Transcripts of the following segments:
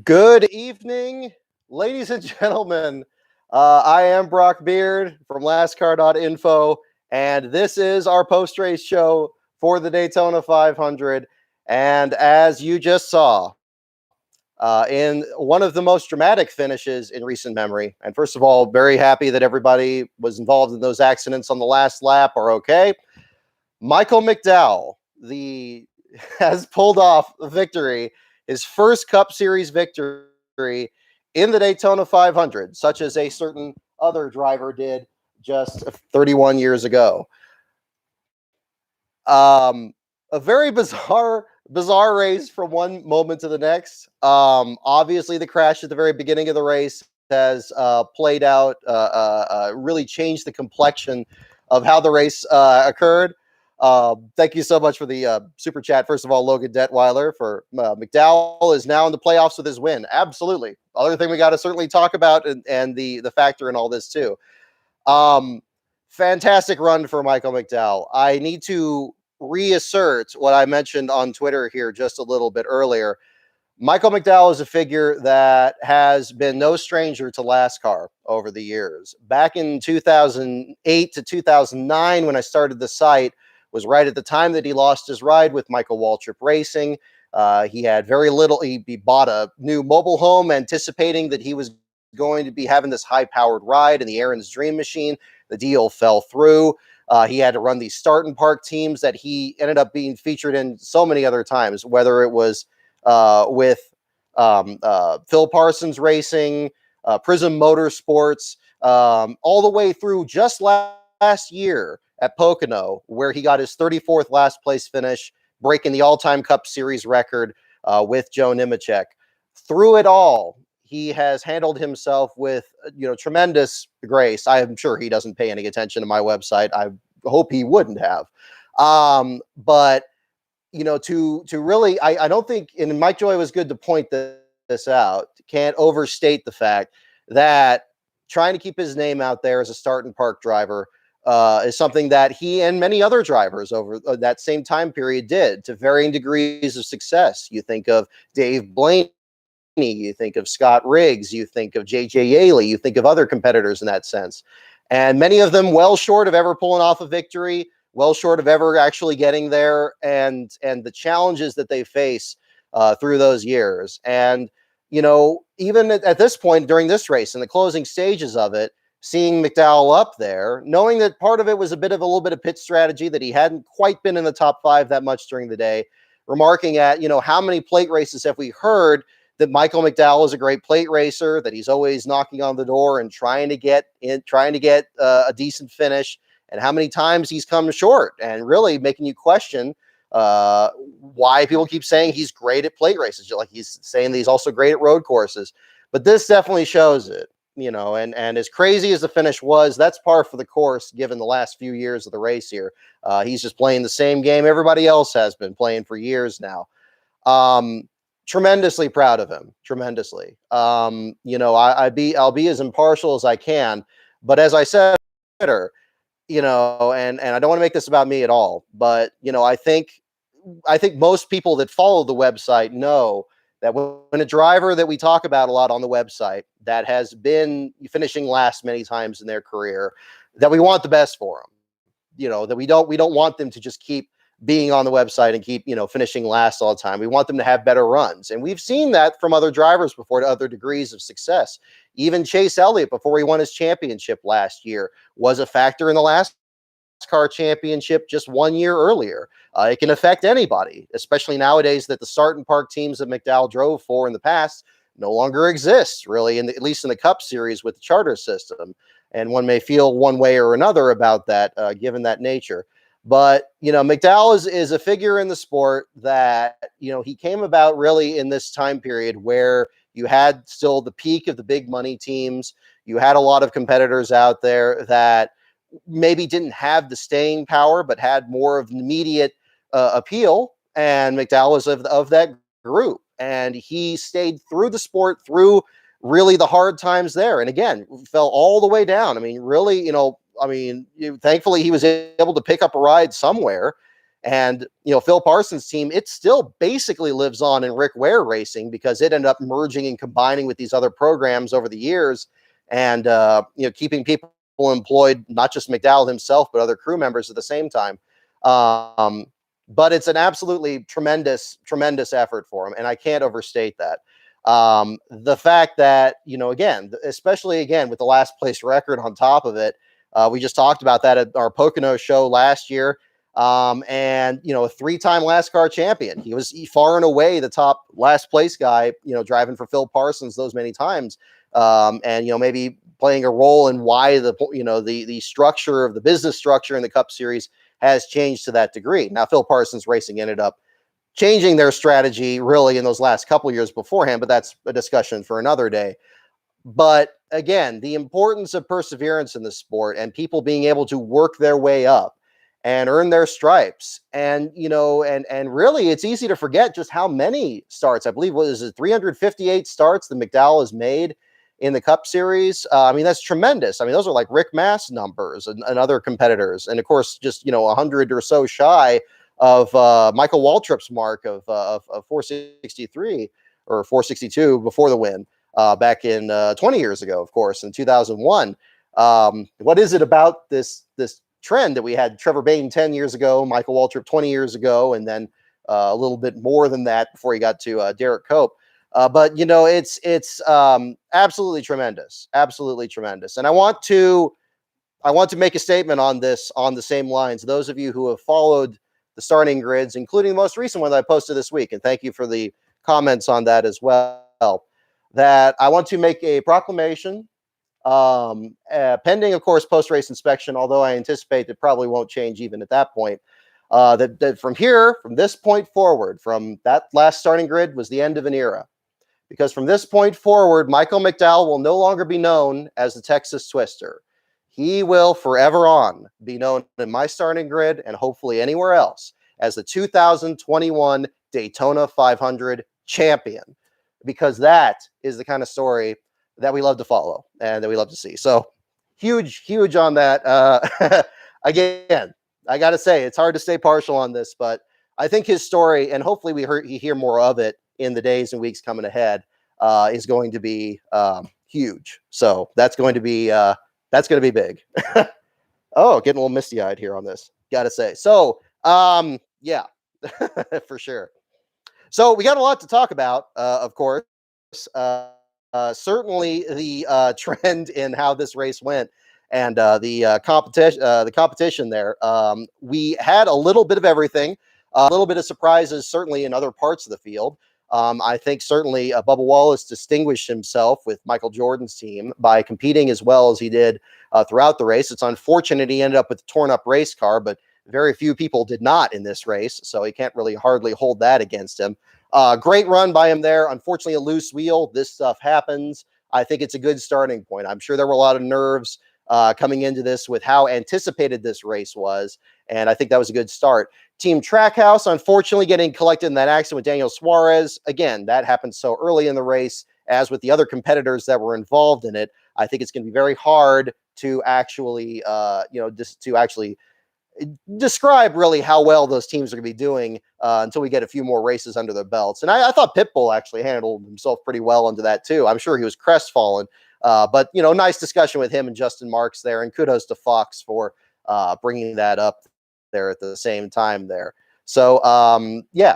Good evening, ladies and gentlemen. I am Brock Beard from lastcar.info, and this is our post-race show for the Daytona 500. And as you just saw, in one of the most dramatic finishes in recent memory, and first of all, very happy that everybody was involved in those accidents on the last lap are okay. Michael McDowell, the has pulled off a victory, his first Cup Series victory in the Daytona 500, such as a certain other driver did just 31 years ago. A very bizarre race from one moment to the next. Obviously, the crash at the very beginning of the race has played out, really changed the complexion of how the race occurred. Thank you so much for the super chat. First of all, Logan Detweiler for McDowell is now in the playoffs with his win. Absolutely. Other thing we got to certainly talk about, and the factor in all this too. Fantastic run for Michael McDowell. I need to reassert what I mentioned on Twitter here just a little bit earlier. Michael McDowell is a figure that has been no stranger to LastCar over the years. Back in 2008 to 2009, when I started the site, was right at the time that he lost his ride with Michael Waltrip Racing. He had very little. He bought a new mobile home, anticipating that he was going to be having this high-powered ride in the Aaron's Dream Machine. The deal fell through. He had to run these start and park teams that he ended up being featured in so many other times, whether it was with Phil Parsons Racing, Prism Motorsports, all the way through just last year at Pocono, where he got his 34th last place finish, breaking the all-time Cup Series record with Joe Nemechek. Through it all, he has handled himself with, tremendous grace. I am sure he doesn't pay any attention to my website. I hope he wouldn't have. But to really, I don't think, and Mike Joy was good to point this out, can't overstate the fact that trying to keep his name out there as a start and park driver is something that he and many other drivers over that same time period did to varying degrees of success. You think of Dave Blaney, you think of Scott Riggs, you think of J.J. Yaley, you think of other competitors in that sense. And many of them well short of ever pulling off a victory, well short of ever actually getting there, and the challenges that they face through those years. And, even at this point during this race, in the closing stages of it, seeing McDowell up there, knowing that part of it was a little bit of pit strategy, that he hadn't quite been in the top five that much during the day, remarking at, how many plate races have we heard that Michael McDowell is a great plate racer, that he's always knocking on the door and trying to get a decent finish, and how many times he's come short, and really making you question why people keep saying he's great at plate races. Like, he's saying that he's also great at road courses. But this definitely shows it, and as crazy as the finish was, that's par for the course given the last few years of the race here. He's just playing the same game everybody else has been playing for years now. Tremendously proud of him. Tremendously. I'll be as impartial as I can, but as I said, and I don't want to make this about me at all, but I think most people that follow the website know that when a driver that we talk about a lot on the website that has been finishing last many times in their career, that we want the best for them. That we don't want them to just keep being on the website and keep, finishing last all the time. We want them to have better runs. And we've seen that from other drivers before to other degrees of success. Even Chase Elliott, before he won his championship last year, was a factor in the last car championship just 1 year earlier. It can affect anybody, especially nowadays that the start and park teams that McDowell drove for in the past no longer exist, really, at least in the Cup Series with the charter system. And one may feel one way or another about that, given that nature. But, McDowell is a figure in the sport that, he came about really in this time period where you had still the peak of the big money teams. You had a lot of competitors out there that maybe didn't have the staying power, but had more of an immediate appeal. And McDowell was of that group. And he stayed through the sport, through really the hard times there. And again, fell all the way down. I mean, really, thankfully he was able to pick up a ride somewhere. And, Phil Parsons' team, it still basically lives on in Rick Ware Racing because it ended up merging and combining with these other programs over the years and, keeping people employed, not just McDowell himself, but other crew members at the same time. But it's an absolutely tremendous, tremendous effort for him. And I can't overstate that. The fact that, again, especially again, with the last place record on top of it, we just talked about that at our Pocono show last year. And, a 3-time NASCAR champion. He was far and away the top last place guy, driving for Phil Parsons those many times. And, maybe playing a role in why the structure of the business structure in the Cup Series has changed to that degree. Now, Phil Parsons Racing ended up changing their strategy really in those last couple of years beforehand, but that's a discussion for another day. But again, the importance of perseverance in the sport and people being able to work their way up and earn their stripes. And, and really it's easy to forget just how many starts, I believe, what is it, 358 starts that McDowell has made in the Cup Series. That's tremendous. Those are like Rick Mass numbers and other competitors. And of course, just, 100 or so shy of Michael Waltrip's mark of 463 or 462 before the win back in 20 years ago, of course, in 2001. What is it about this trend that we had Trevor Bayne 10 years ago, Michael Waltrip 20 years ago, and then a little bit more than that before he got to Derek Cope. But it's absolutely tremendous, absolutely tremendous. And I want to make a statement on this on the same lines. Those of you who have followed the starting grids, including the most recent one that I posted this week, and thank you for the comments on that as well, that I want to make a proclamation pending, of course, post-race inspection, although I anticipate it probably won't change even at that point, that from this point forward, from that last starting grid was the end of an era. Because from this point forward, Michael McDowell will no longer be known as the Texas Twister. He will forever on be known in my starting grid and hopefully anywhere else as the 2021 Daytona 500 champion, because that is the kind of story that we love to follow and that we love to see. So huge on that. Again, I got to say, it's hard to stay partial on this, but I think his story, and hopefully you hear more of it in the days and weeks coming ahead, is going to be huge. So that's going to be big. Oh, getting a little misty-eyed here on this, gotta say. So yeah, for sure. So we got a lot to talk about, of course. Certainly the trend in how this race went and the competition there. We had a little bit of everything, a little bit of surprises, certainly in other parts of the field. I think certainly Bubba Wallace distinguished himself with Michael Jordan's team by competing as well as he did throughout the race. It's unfortunate he ended up with a torn up race car, but very few people did not in this race, so he can't really hardly hold that against him. Great run by him there. Unfortunately, a loose wheel. This stuff happens. I think it's a good starting point. I'm sure there were a lot of nerves coming into this with how anticipated this race was, and I think that was a good start. Team Trackhouse, unfortunately, getting collected in that accident with Daniel Suarez. Again, that happened so early in the race, as with the other competitors that were involved in it. I think it's going to be very hard to actually, describe really how well those teams are going to be doing until we get a few more races under their belts. And I thought Pitbull actually handled himself pretty well into that too. I'm sure he was crestfallen, but nice discussion with him and Justin Marks there, and kudos to Fox for bringing that up there at the same time there. So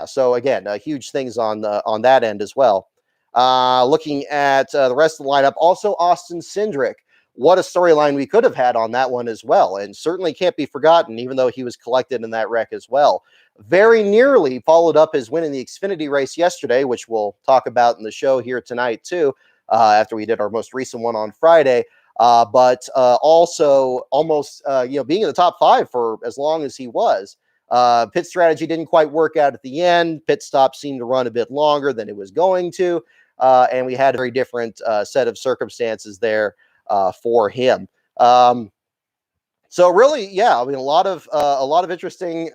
so again, huge things on that end as well. Looking at the rest of the lineup, also Austin Cindric. What a storyline we could have had on that one as well, and certainly can't be forgotten, even though he was collected in that wreck as well. Very nearly followed up his win in the Xfinity race yesterday, which we'll talk about in the show here tonight too, after we did our most recent one on Friday. But also almost, being in the top 5 for as long as he was. Pit strategy didn't quite work out at the end. Pit stop seemed to run a bit longer than it was going to, and we had a very different set of circumstances there for him. So really, yeah, a lot of interesting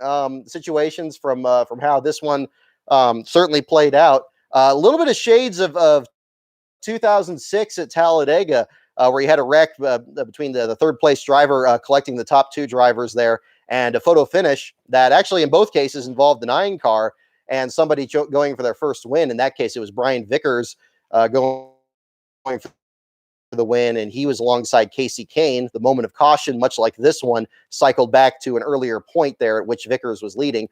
situations from how this one certainly played out. A little bit of shades of 2006 at Talladega, where you had a wreck between the third place driver collecting the top 2 drivers there, and a photo finish that actually in both cases involved the 9 car and somebody going for their first win. In that case, it was Brian Vickers going for the win, and he was alongside Casey Kane. The moment of caution, much like this one, cycled back to an earlier point there at which Vickers was leading.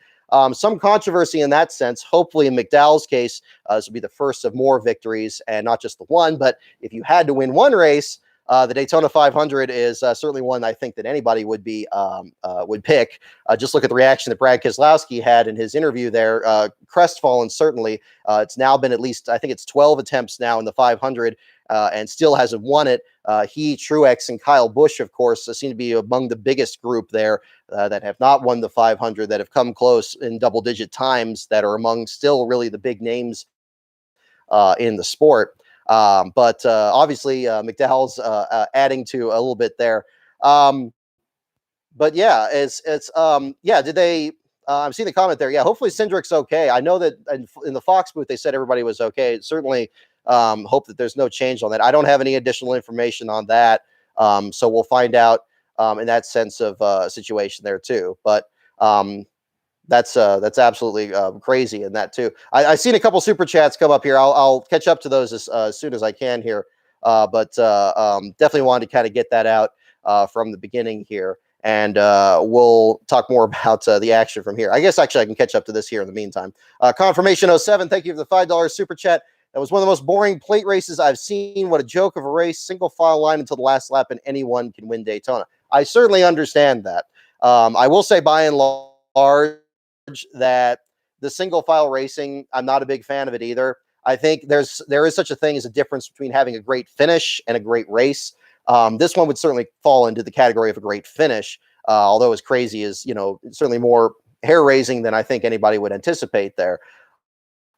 Some controversy in that sense. Hopefully, in McDowell's case, this will be the first of more victories, and not just the one. But if you had to win one race, the Daytona 500 is certainly one I think that anybody would pick. Just look at the reaction that Brad Keselowski had in his interview there. Crestfallen, certainly. It's now been at least, I think it's 12 attempts now in the 500. And still hasn't won it. He, Truex, and Kyle Busch, of course, seem to be among the biggest group there that have not won the 500, that have come close in double-digit times, that are among still really the big names in the sport. But obviously, McDowell's adding to a little bit there. But yeah, yeah. Did they? I'm seeing the comment there. Yeah, hopefully Cindric's okay. I know that in the Fox booth they said everybody was okay. Certainly. Hope that there's no change on that. I don't have any additional information on that. So we'll find out in that sense of situation there too. But that's absolutely crazy in that too. I've seen a couple super chats come up here. I'll catch up to those as soon as I can here. But definitely wanted to kind of get that out from the beginning here. And we'll talk more about the action from here. I guess actually I can catch up to this here in the meantime. Confirmation 07, thank you for the $5 super chat. That was one of the most boring plate races I've seen. What a joke of a race. Single file line until the last lap, and anyone can win Daytona. I certainly understand that. I will say by and large that the single file racing, I'm not a big fan of it either. I think there is such a thing as a difference between having a great finish and a great race. This one would certainly fall into the category of a great finish, although as crazy as, certainly more hair-raising than I think anybody would anticipate there.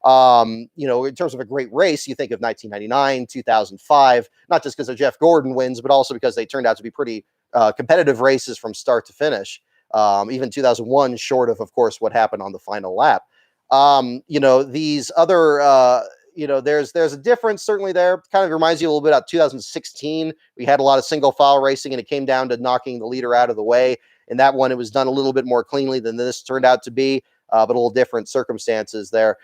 In terms of a great race, you think of 1999, 2005, not just because of Jeff Gordon wins, but also because they turned out to be pretty competitive races from start to finish. Even 2001, short of course, what happened on the final lap. These other, there's a difference certainly there. Kind of reminds you a little bit about 2016. We had a lot of single file racing, and it came down to knocking the leader out of the way. In that one, it was done a little bit more cleanly than this turned out to be, but a little different circumstances there.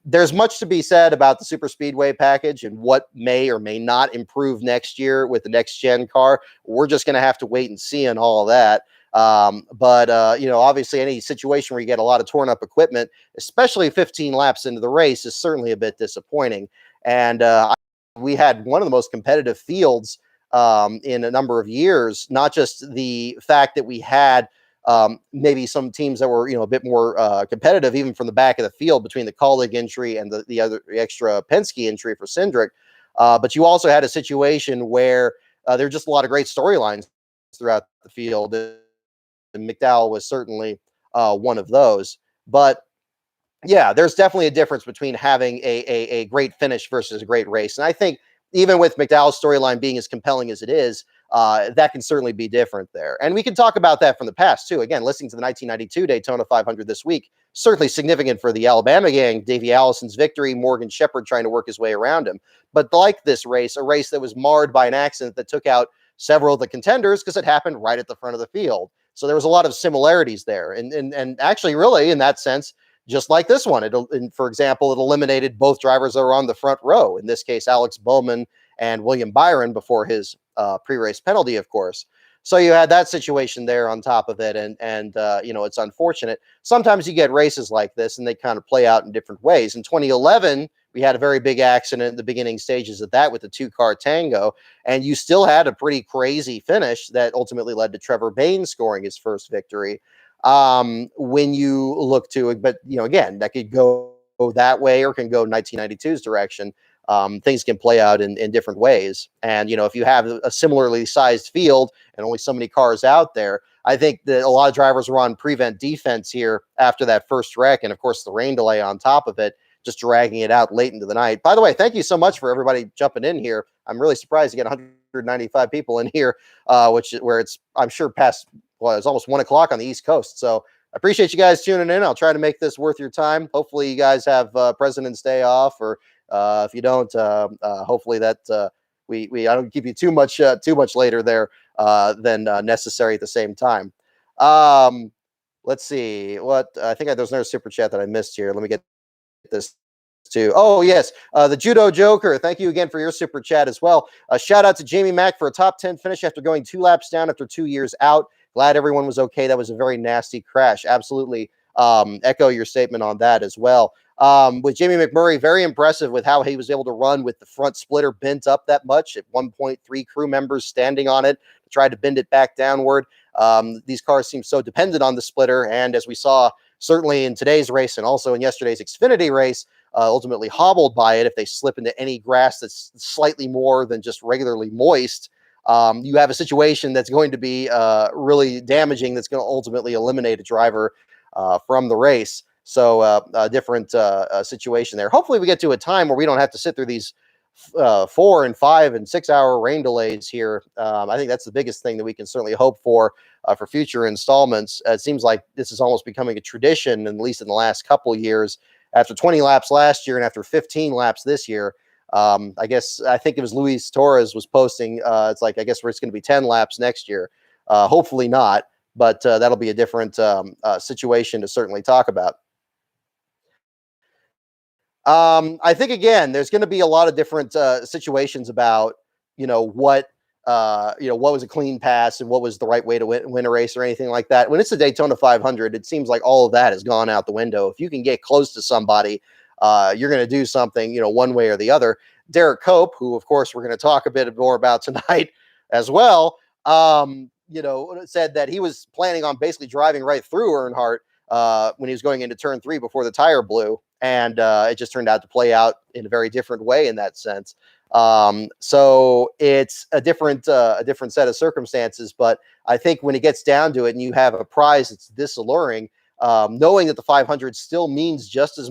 There's much to be said about the super speedway package and what may or may not improve next year with the next gen car. We're just going to have to wait and see on all of that. But obviously any situation where you get a lot of torn up equipment, especially 15 laps into the race, is certainly a bit disappointing. And we had one of the most competitive fields in a number of years, not just the fact that we had maybe some teams that were, a bit more competitive, even from the back of the field between the Kaulig entry and the other extra Penske entry for Cindric. But you also had a situation where there were just a lot of great storylines throughout the field. And McDowell was certainly one of those. But yeah, there's definitely a difference between having a great finish versus a great race. And I think even with McDowell's storyline being as compelling as it is, that can certainly be different there. And we can talk about that from the past, too. Again, listening to the 1992 Daytona 500 this week, certainly significant for the Alabama gang, Davey Allison's victory, Morgan Shepherd trying to work his way around him. But like this race, a race that was marred by an accident that took out several of the contenders because it happened right at the front of the field. So there was a lot of similarities there. And actually, really, in that sense, just like this one, for example, it eliminated both drivers that were on the front row. In this case, Alex Bowman and William Byron before his pre-race penalty, of course. So you had that situation there on top of it. And it's unfortunate. Sometimes you get races like this and they kind of play out in different ways. In 2011, we had a very big accident in the beginning stages of that with the 2-car Tango. And you still had a pretty crazy finish that ultimately led to Trevor Bayne scoring his first victory. When you look to it, but again, that could go that way or can go 1992's direction. Things can play out in different ways. And, if you have a similarly sized field and only so many cars out there, I think that a lot of drivers were on prevent defense here after that first wreck. And of course, the rain delay on top of it, just dragging it out late into the night. By the way, thank you so much for everybody jumping in here. I'm really surprised to get 195 people in here, where it's, I'm sure, past, it's almost 1 o'clock on the East Coast. So I appreciate you guys tuning in. I'll try to make this worth your time. Hopefully you guys have President's Day off, or if you don't, hopefully that I don't keep you too much later there than necessary at the same time. Um, let's see what I think there's another super chat that I missed here. Let me get this too. Oh yes, the Judo Joker. Thank you again for your super chat as well. Shout out to Jamie Mack for a top 10 finish after going 2 laps down after 2 years out. Glad everyone was okay. That was a very nasty crash. Absolutely. Echo your statement on that as well. With Jamie McMurray, very impressive with how he was able to run with the front splitter bent up that much. At 1.3 crew members standing on it to try to bend it back downward. These cars seem so dependent on the splitter, and as we saw certainly in today's race and also in yesterday's Xfinity race, ultimately hobbled by it if they slip into any grass that's slightly more than just regularly moist. You have a situation that's going to be really damaging, that's going to ultimately eliminate a driver from the race. So a different situation there. Hopefully we get to a time where we don't have to sit through these 4 and 5 and 6 hour rain delays here. I think that's the biggest thing that we can certainly hope for future installments. It seems like this is almost becoming a tradition, at least in the last couple of years. After 20 laps last year and after 15 laps this year, I think it was Luis Torres was posting. It's like, I guess it's going to be 10 laps next year. Hopefully not, but that'll be a different situation to certainly talk about. I think again, there's going to be a lot of different situations about what what was a clean pass and what was the right way to win a race or anything like that. When it's a Daytona 500, it seems like all of that has gone out the window. If you can get close to somebody, you're going to do something, one way or the other. Derek Cope, who of course we're going to talk a bit more about tonight as well, said that he was planning on basically driving right through Earnhardt when he was going into turn 3 before the tire blew. And it just turned out to play out in a very different way in that sense. So it's a different set of circumstances. But I think when it gets down to it and you have a prize that's this alluring, knowing that the 500 still means just as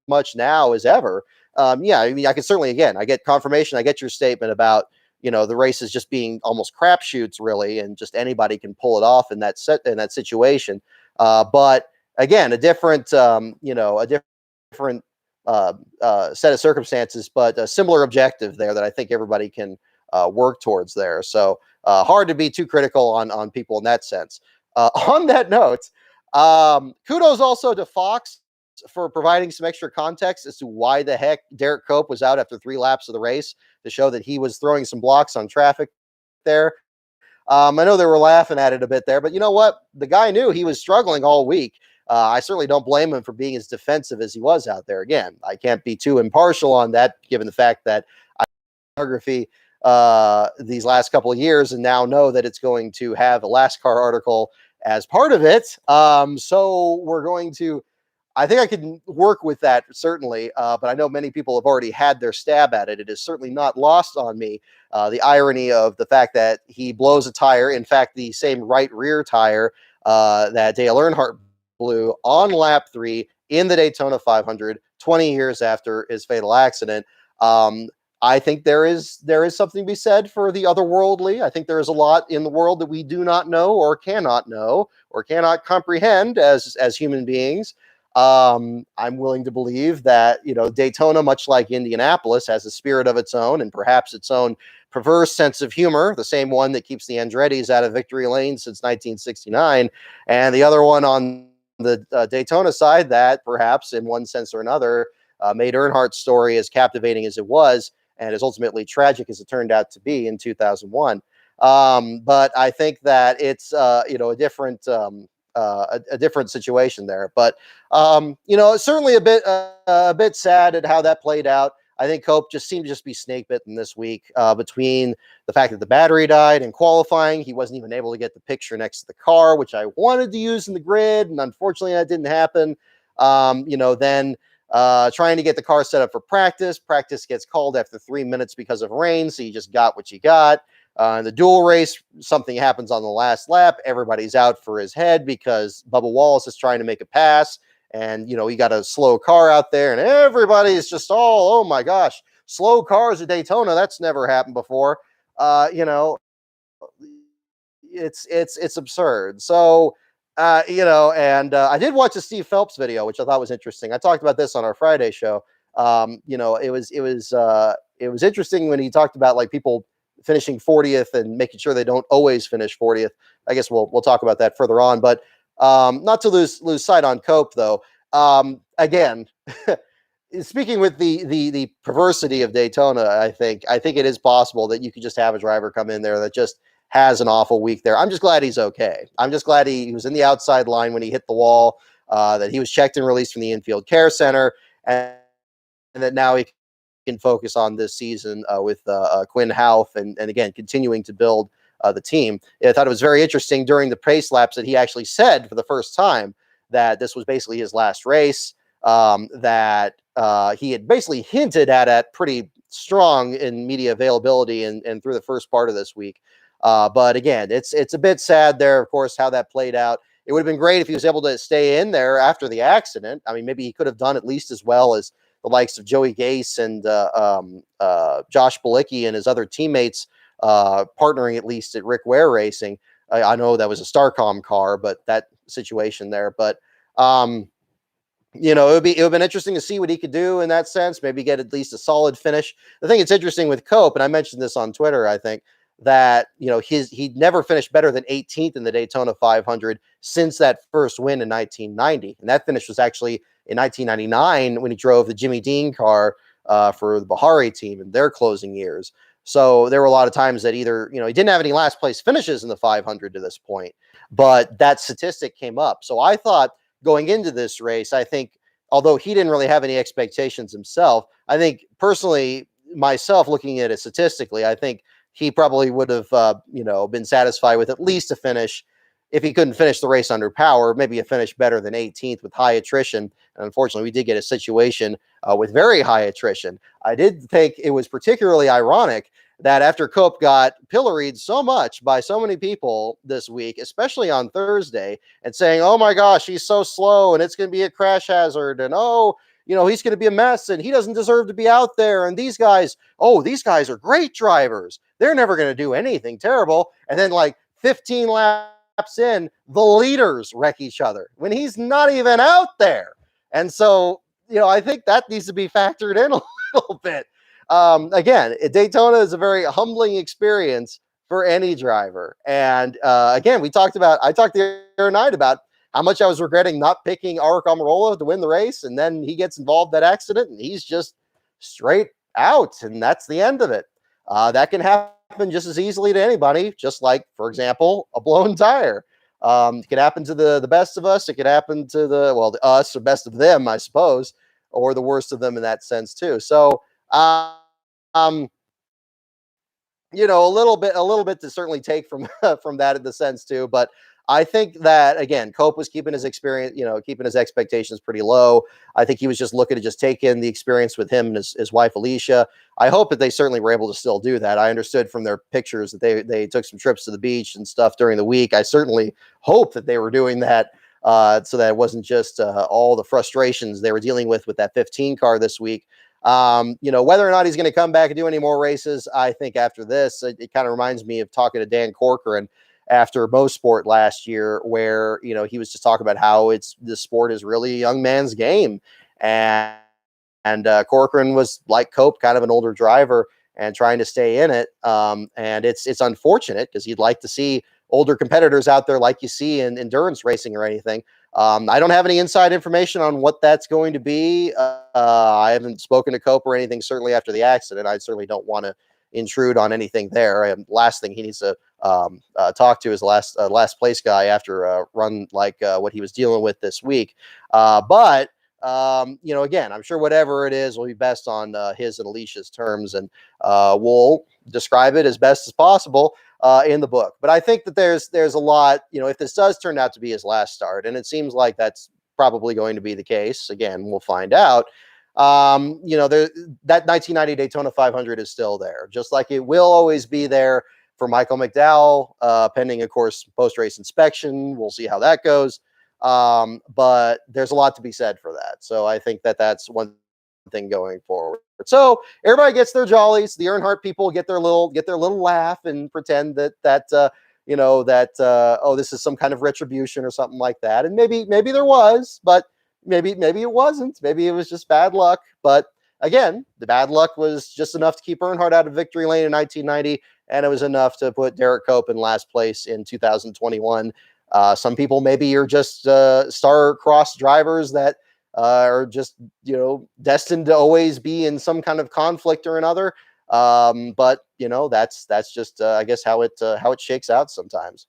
much now as ever. I mean, I can certainly, again, I get confirmation. I get your statement about, the races just being almost crapshoots really, and just anybody can pull it off in that situation. But again, a different set of circumstances, but a similar objective there that I think everybody can work towards there. So hard to be too critical on people in that sense. On that note, kudos also to Fox for providing some extra context as to why the heck Derek Cope was out after 3 laps of the race, to show that he was throwing some blocks on traffic there. I know they were laughing at it a bit there, but you know what? The guy knew he was struggling all week. I certainly don't blame him for being as defensive as he was out there. Again, I can't be too impartial on that, given the fact that I photography these last couple of years and now know that it's going to have a Last Car article as part of it. So we're going to, I think I can work with that certainly, but I know many people have already had their stab at it. It is certainly not lost on me, the irony of the fact that he blows a tire, in fact, the same right rear tire that Dale Earnhardt blew on lap 3 in the Daytona 500, 20 years after his fatal accident. I think there is something to be said for the otherworldly. I think there is a lot in the world that we do not know or cannot comprehend as human beings. I'm willing to believe that, Daytona, much like Indianapolis, has a spirit of its own and perhaps its own perverse sense of humor, the same one that keeps the Andrettis out of victory lane since 1969, and the other one on the Daytona side that perhaps in one sense or another made Earnhardt's story as captivating as it was and as ultimately tragic as it turned out to be in 2001. But I think that it's, a different a different situation there. But certainly a bit sad at how that played out. I think Cope just seemed to just be snake bitten this week between the fact that the battery died in qualifying. He wasn't even able to get the picture next to the car, which I wanted to use in the grid, and unfortunately that didn't happen. Then trying to get the car set up for practice. Practice gets called after 3 minutes because of rain, so you just got what you got. In the dual race, something happens on the last lap. Everybody's out for his head because Bubba Wallace is trying to make a pass. And, he got a slow car out there and everybody's just all, oh my gosh, slow cars at Daytona. That's never happened before. It's absurd. So, and I did watch a Steve Phelps video, which I thought was interesting. I talked about this on our Friday show. It was interesting when he talked about like people finishing 40th and making sure they don't always finish 40th. I guess we'll talk about that further on, but not to lose sight on Cope though. Again, speaking with the perversity of Daytona, I think it is possible that you could just have a driver come in there that just has an awful week there. I'm just glad he's okay. I'm just glad he was in the outside line when he hit the wall, that he was checked and released from the infield care center, and that now he can focus on this season with Quinn Houff and again, continuing to build the team. I thought it was very interesting during the pace laps that he actually said for the first time that this was basically his last race, that he had basically hinted at pretty strong in media availability and through the first part of this week. But again, it's a bit sad there, of course, how that played out. It would have been great if he was able to stay in there after the accident. I mean, maybe he could have done at least as well as the likes of Joey Gase and Josh Bilicki and his other teammates, partnering at least at Rick Ware Racing. I know that was a Starcom car, but that situation there. But it would have been interesting to see what he could do in that sense. Maybe get at least a solid finish. The thing that's interesting with Cope, and I mentioned this on Twitter, I think that he'd never finished better than 18th in the Daytona 500 since that first win in 1990, and that finish was actually in 1999 when he drove the Jimmy Dean car for the Bahari team in their closing years. So there were a lot of times that either, he didn't have any last place finishes in the 500 to this point, but that statistic came up. So I thought going into this race, I think, although he didn't really have any expectations himself, I think personally, myself looking at it statistically, I think he probably would have, been satisfied with at least a finish. If he couldn't finish the race under power, maybe a finish better than 18th with high attrition. And unfortunately, we did get a situation with very high attrition. I did think it was particularly ironic that after Cope got pilloried so much by so many people this week, especially on Thursday, and saying, oh my gosh, he's so slow and it's going to be a crash hazard, and he's going to be a mess and he doesn't deserve to be out there. And these guys are great drivers. They're never going to do anything terrible. And then like 15 laps in, the leaders wreck each other when he's not even out there. And so, I think that needs to be factored in a little bit. Again, Daytona is a very humbling experience for any driver. And again, I talked the other night about how much I was regretting not picking Aric Almirola to win the race. And then he gets involved in that accident and he's just straight out. And that's the end of it. That can happen just as easily to anybody, just like, for example, a blown tire. It could happen to the best of us. It could happen to the us or best of them, I suppose, or the worst of them in that sense too. So, a little bit to certainly take from from that in the sense too. But I think that again, Cope was keeping his experience, keeping his expectations pretty low. I think he was just looking to just take in the experience with him and his wife Alicia. I hope that they certainly were able to still do that. I understood from their pictures that they took some trips to the beach and stuff during the week. I certainly hope that they were doing that so that it wasn't just all the frustrations they were dealing with that 15 car this week. Whether or not he's going to come back and do any more races, I think after this, it kind of reminds me of talking to Dan Corcoran after Mo Sport last year, where, he was just talking about how this sport is really a young man's game. And Corcoran was like Cope, kind of an older driver and trying to stay in it. And it's unfortunate because you'd like to see older competitors out there like you see in endurance racing or anything. I don't have any inside information on what that's going to be. I haven't spoken to Cope or anything, certainly after the accident. I certainly don't want to intrude on anything there. Last thing he needs to talk to is last place guy after a run like what he was dealing with this week. But again, I'm sure whatever it is will be best on his and Alicia's terms, and we'll describe it as best as possible in the book. But I think that there's a lot, if this does turn out to be his last start, and it seems like that's probably going to be the case. Again, we'll find out. That 1990 Daytona 500 is still there, just like it will always be there for Michael McDowell, pending, of course, post-race inspection. We'll see how that goes. But there's a lot to be said for that. So I think that that's one thing going forward. So everybody gets their jollies. The Earnhardt people get their little laugh and pretend that this is some kind of retribution or something like that. And maybe there was, but maybe it wasn't. Maybe it was just bad luck. But again, the bad luck was just enough to keep Earnhardt out of victory lane in 1990, and it was enough to put Derek Cope in last place in 2021. Some people maybe are just star-crossed drivers that are just destined to always be in some kind of conflict or another. But that's just I guess how it shakes out sometimes.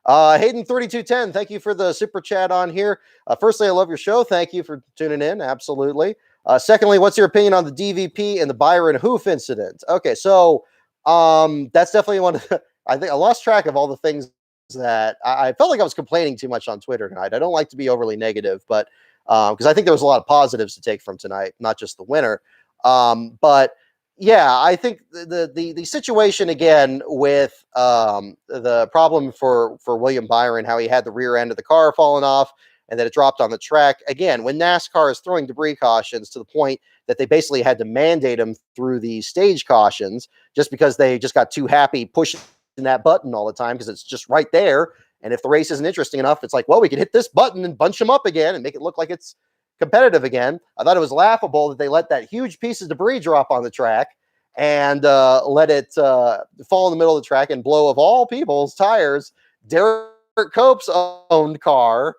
Hayden 3210, thank you for the super chat on here. Firstly, I love your show. Thank you for tuning in. Absolutely. Secondly, what's your opinion on the DVP and the Byron Hoof incident? Okay, so that's definitely one of the, I think I lost track of all the things that I felt like I was complaining too much on Twitter tonight. I don't like to be overly negative, but because I think there was a lot of positives to take from tonight, not just the winner. But yeah, I think the situation again with the problem for William Byron, how he had the rear end of the car falling off and that it dropped on the track. Again, when NASCAR is throwing debris cautions to the point that they basically had to mandate them through the stage cautions just because they just got too happy pushing that button all the time because it's just right there. And if the race isn't interesting enough, it's like, well, we can hit this button and bunch them up again and make it look like it's competitive again. I thought it was laughable that they let that huge piece of debris drop on the track and let it fall in the middle of the track and blow, of all people's tires, Derek Cope's owned car,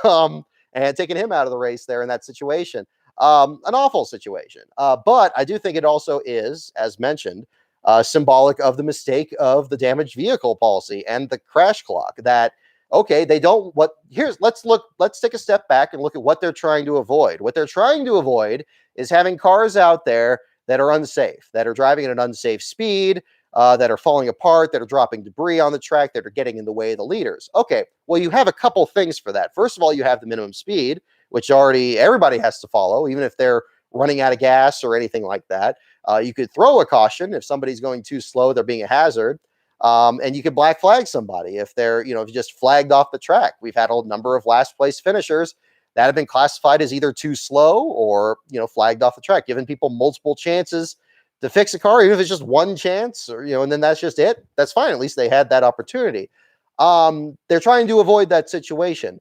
and taking him out of the race there in that situation. An awful situation. But I do think it also is, as mentioned, symbolic of the mistake of the damaged vehicle policy and the crash clock. That, okay, they don't, let's take a step back and look at what they're trying to avoid. What they're trying to avoid is having cars out there that are unsafe, that are driving at an unsafe speed, that are falling apart, that are dropping debris on the track, that are getting in the way of the leaders. Okay, well, you have a couple things for that. First of all, you have the minimum speed, which already everybody has to follow, even if they're running out of gas or anything like that. You could throw a caution if somebody's going too slow, they're being a hazard. And you could black flag somebody if they're, if you just flagged off the track. We've had a number of last place finishers that have been classified as either too slow or, flagged off the track, giving people multiple chances to fix a car, even if it's just one chance or, and then that's just it. That's fine. At least they had that opportunity. They're trying to avoid that situation.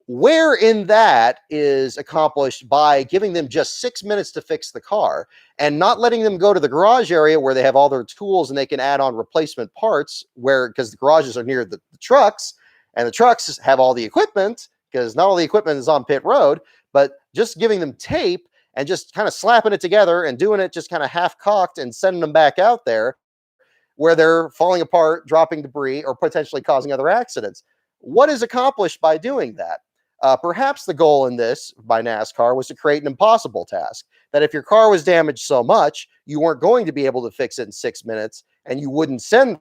Where in that is accomplished by giving them just 6 minutes to fix the car and not letting them go to the garage area where they have all their tools and they can add on replacement parts because the garages are near the trucks and the trucks have all the equipment because not all the equipment is on pit road, but just giving them tape and just kind of slapping it together and doing it just kind of half cocked and sending them back out there where they're falling apart, dropping debris, or potentially causing other accidents. What is accomplished by doing that? Perhaps the goal in this by NASCAR was to create an impossible task, that if your car was damaged so much, you weren't going to be able to fix it in 6 minutes and you wouldn't send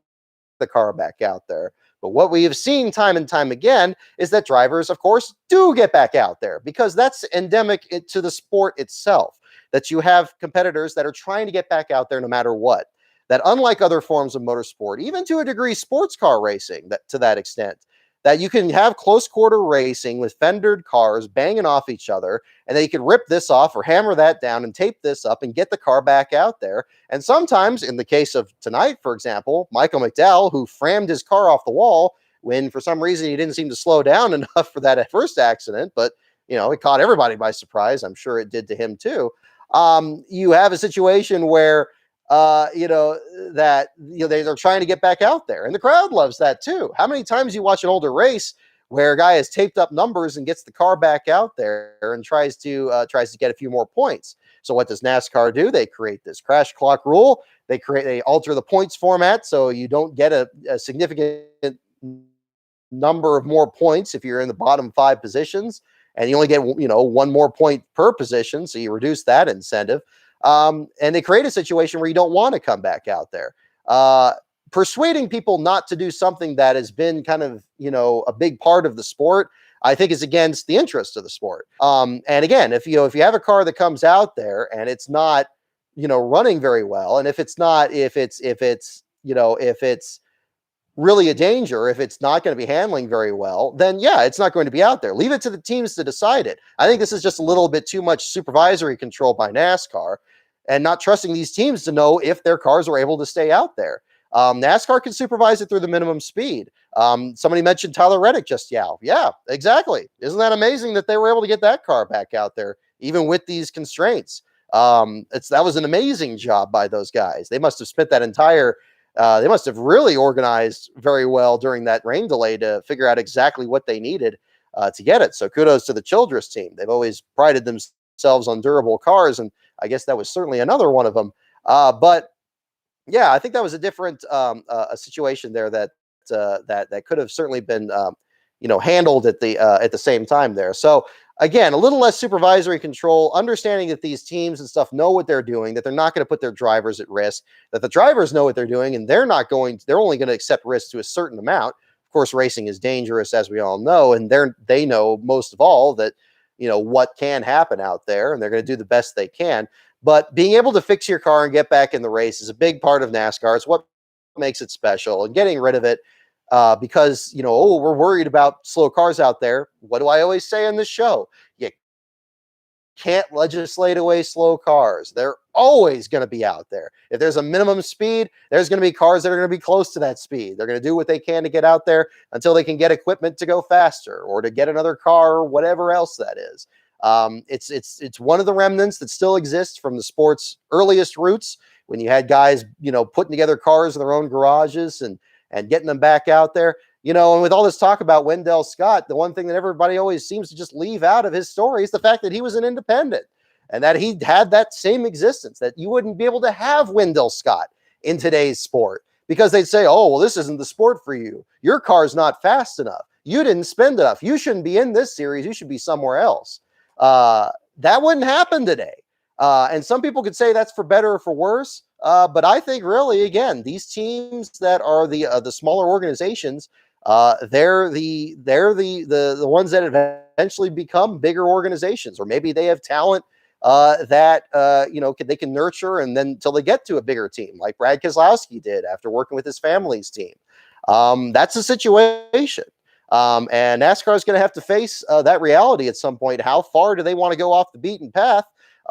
the car back out there. But what we have seen time and time again is that drivers, of course, do get back out there because that's endemic to the sport itself, that you have competitors that are trying to get back out there no matter what. That unlike other forms of motorsport, even to a degree sports car racing, that to that extent, that you can have close quarter racing with fendered cars banging off each other, and then you can rip this off or hammer that down and tape this up and get the car back out there. And sometimes, in the case of tonight, for example, Michael McDowell, who frammed his car off the wall when for some reason he didn't seem to slow down enough for that first accident, but it caught everybody by surprise. I'm sure it did to him too. You have a situation where they're trying to get back out there, and the crowd loves that too. How many times you watch an older race where a guy has taped up numbers and gets the car back out there and tries to get a few more points? So what does NASCAR do? They create this crash clock rule. They alter the points format so you don't get a significant number of more points if you're in the bottom 5 positions, and you only get one more point per position, so you reduce that incentive. And they create a situation where you don't want to come back out there. Persuading people not to do something that has been kind of, a big part of the sport, I think is against the interest of the sport. And again, if you have a car that comes out there and it's not, running very well, and if it's really a danger, if it's not going to be handling very well, then yeah, it's not going to be out there. Leave it to the teams to decide it. I think this is just a little bit too much supervisory control by NASCAR and not trusting these teams to know if their cars are able to stay out there. NASCAR can supervise it through the minimum speed. Somebody mentioned Tyler Reddick just. Yeah, exactly. Isn't that amazing that they were able to get that car back out there even with these constraints. That was an amazing job by those guys. They must have spent that entire they must have really organized very well during that rain delay to figure out exactly what they needed to get it. So kudos to the Childress team. They've always prided themselves on durable cars, and I guess that was certainly another one of them. But yeah, I think that was a different a situation there that could have certainly been handled at the same time there. So again, a little less supervisory control, understanding that these teams and stuff know what they're doing, that they're not going to put their drivers at risk, that the drivers know what they're doing, and they're only going to accept risks to a certain amount. Of course, racing is dangerous, as we all know, and they know most of all that what can happen out there, and they're going to do the best they can. But being able to fix your car and get back in the race is a big part of NASCAR. It's what makes it special, and getting rid of it because we're worried about slow cars out there. What do I always say in this show? You can't legislate away slow cars. They're always going to be out there. If there's a minimum speed, there's going to be cars that are going to be close to that speed. They're going to do what they can to get out there until they can get equipment to go faster or to get another car or whatever else that is. It's one of the remnants that still exists from the sport's earliest roots, when you had guys putting together cars in their own garages and getting them back out there. And with all this talk about Wendell Scott, the one thing that everybody always seems to just leave out of his story is the fact that he was an independent and that he had that same existence, that you wouldn't be able to have Wendell Scott in today's sport because they'd say, oh, well, this isn't the sport for you. Your car's not fast enough. You didn't spend enough. You shouldn't be in this series. You should be somewhere else. That wouldn't happen today. And some people could say that's for better or for worse. But I think really, again, these teams that are the smaller organizations, they're the ones that eventually become bigger organizations, or maybe they have talent that they can nurture, and then until they get to a bigger team, like Brad Keselowski did after working with his family's team. That's the situation. And NASCAR is going to have to face that reality at some point. How far do they want to go off the beaten path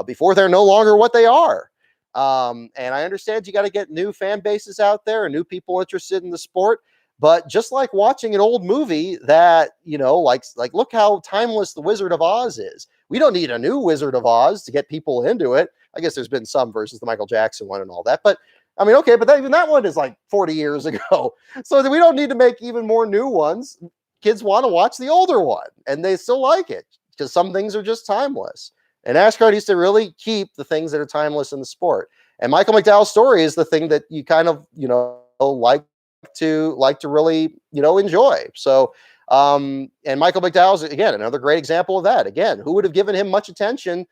before they're no longer what they are? And I understand you got to get new fan bases out there and new people interested in the sport. But just like watching an old movie that, like look how timeless The Wizard of Oz is. We don't need a new Wizard of Oz to get people into it. I guess there's been some versus the Michael Jackson one and all that. But I mean, okay, but even that one is like 40 years ago. So we don't need to make even more new ones. Kids want to watch the older one, and they still like it because some things are just timeless. And NASCAR needs to really keep the things that are timeless in the sport. And Michael McDowell's story is the thing that you kind of, like to really, enjoy. So, and Michael McDowell's, again, another great example of that. Again, who would have given him much attention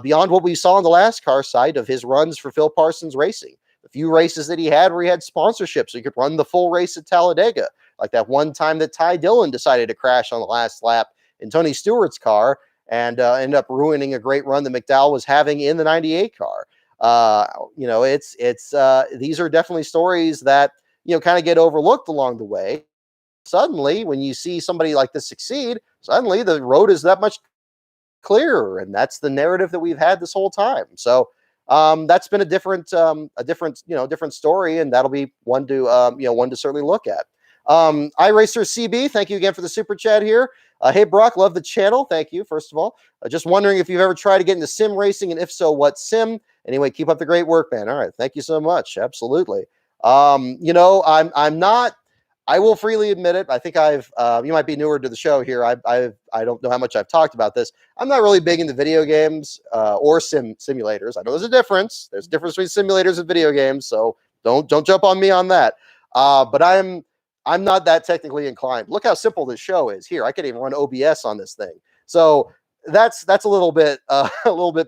beyond what we saw on the last car site of his runs for Phil Parsons Racing? The few races that he had where he had sponsorship, so he could run the full race at Talladega. Like that one time that Ty Dillon decided to crash on the last lap in Tony Stewart's car and ended up ruining a great run that McDowell was having in the 98 car. These are definitely stories that, kind of get overlooked along the way. Suddenly, when you see somebody like this succeed, suddenly the road is that much clearer. And that's the narrative that we've had this whole time. So that's been a different story. And that'll be one to certainly look at. iRacer CB, thank you again for the super chat here. Hey, Brock, love the channel. Thank you, first of all. Just wondering if you've ever tried to get into sim racing, and if so, what sim? Anyway, keep up the great work, man. All right, thank you so much. Absolutely. I'm not. I will freely admit it. I think you might be newer to the show here. I don't know how much I've talked about this. I'm not really big into video games or simulators. I know there's a difference. There's a difference between simulators and video games, so don't jump on me on that. But I'm not that technically inclined. Look how simple this show is here. I can't even run OBS on this thing. So that's a little bit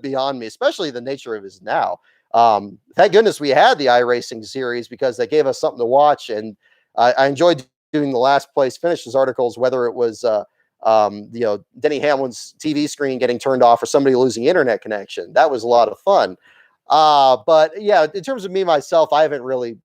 beyond me, especially the nature of it now. Thank goodness we had the iRacing series because they gave us something to watch, and I enjoyed doing the last place finishes articles, whether it was Denny Hamlin's TV screen getting turned off or somebody losing internet connection. That was a lot of fun. But yeah, in terms of me myself, I haven't really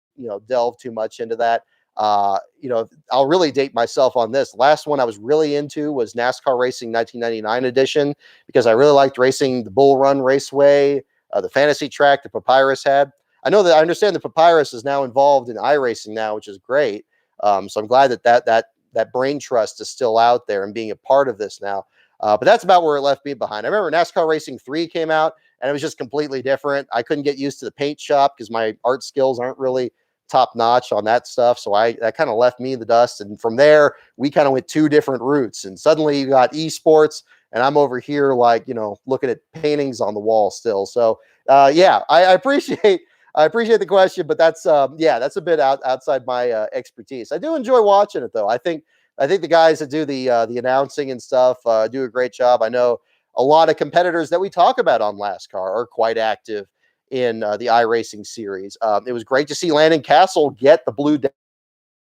delved too much into that. I'll really date myself on this. Last one I was really into was NASCAR Racing 1999 edition because I really liked racing the Bull Run Raceway, the fantasy track that Papyrus had. I understand that Papyrus is now involved in iRacing now, which is great. So I'm glad that brain trust is still out there and being a part of this now. But that's about where it left me behind. I remember NASCAR Racing 3 came out, and it was just completely different. I couldn't get used to the paint shop because my art skills aren't really top notch on that stuff. So that kind of left me in the dust. And from there, we kind of went two different routes. And suddenly you got esports, and I'm over here like, looking at paintings on the wall still. So yeah, I appreciate the question, but that's that's a bit outside my expertise. I do enjoy watching it though. I think the guys that do the announcing and stuff do a great job. I know a lot of competitors that we talk about on LastCar are quite active in the iRacing series. It was great to see Landon Castle get the Blue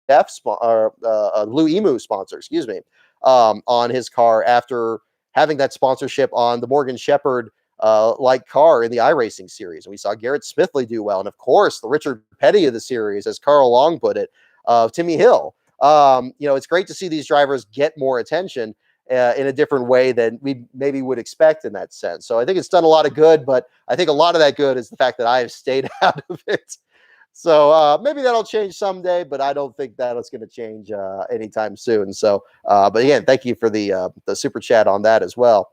Blue Emu sponsor, excuse me, on his car after having that sponsorship on the Morgan Shepherd like car in the iRacing series. And we saw Garrett Smithley do well. And of course, the Richard Petty of the series, as Carl Long put it, Timmy Hill. It's great to see these drivers get more attention in a different way than we maybe would expect in that sense. So I think it's done a lot of good, but I think a lot of that good is the fact that I have stayed out of it. So maybe that'll change someday, but I don't think that it's going to change anytime soon. So, but again, thank you for the super chat on that as well.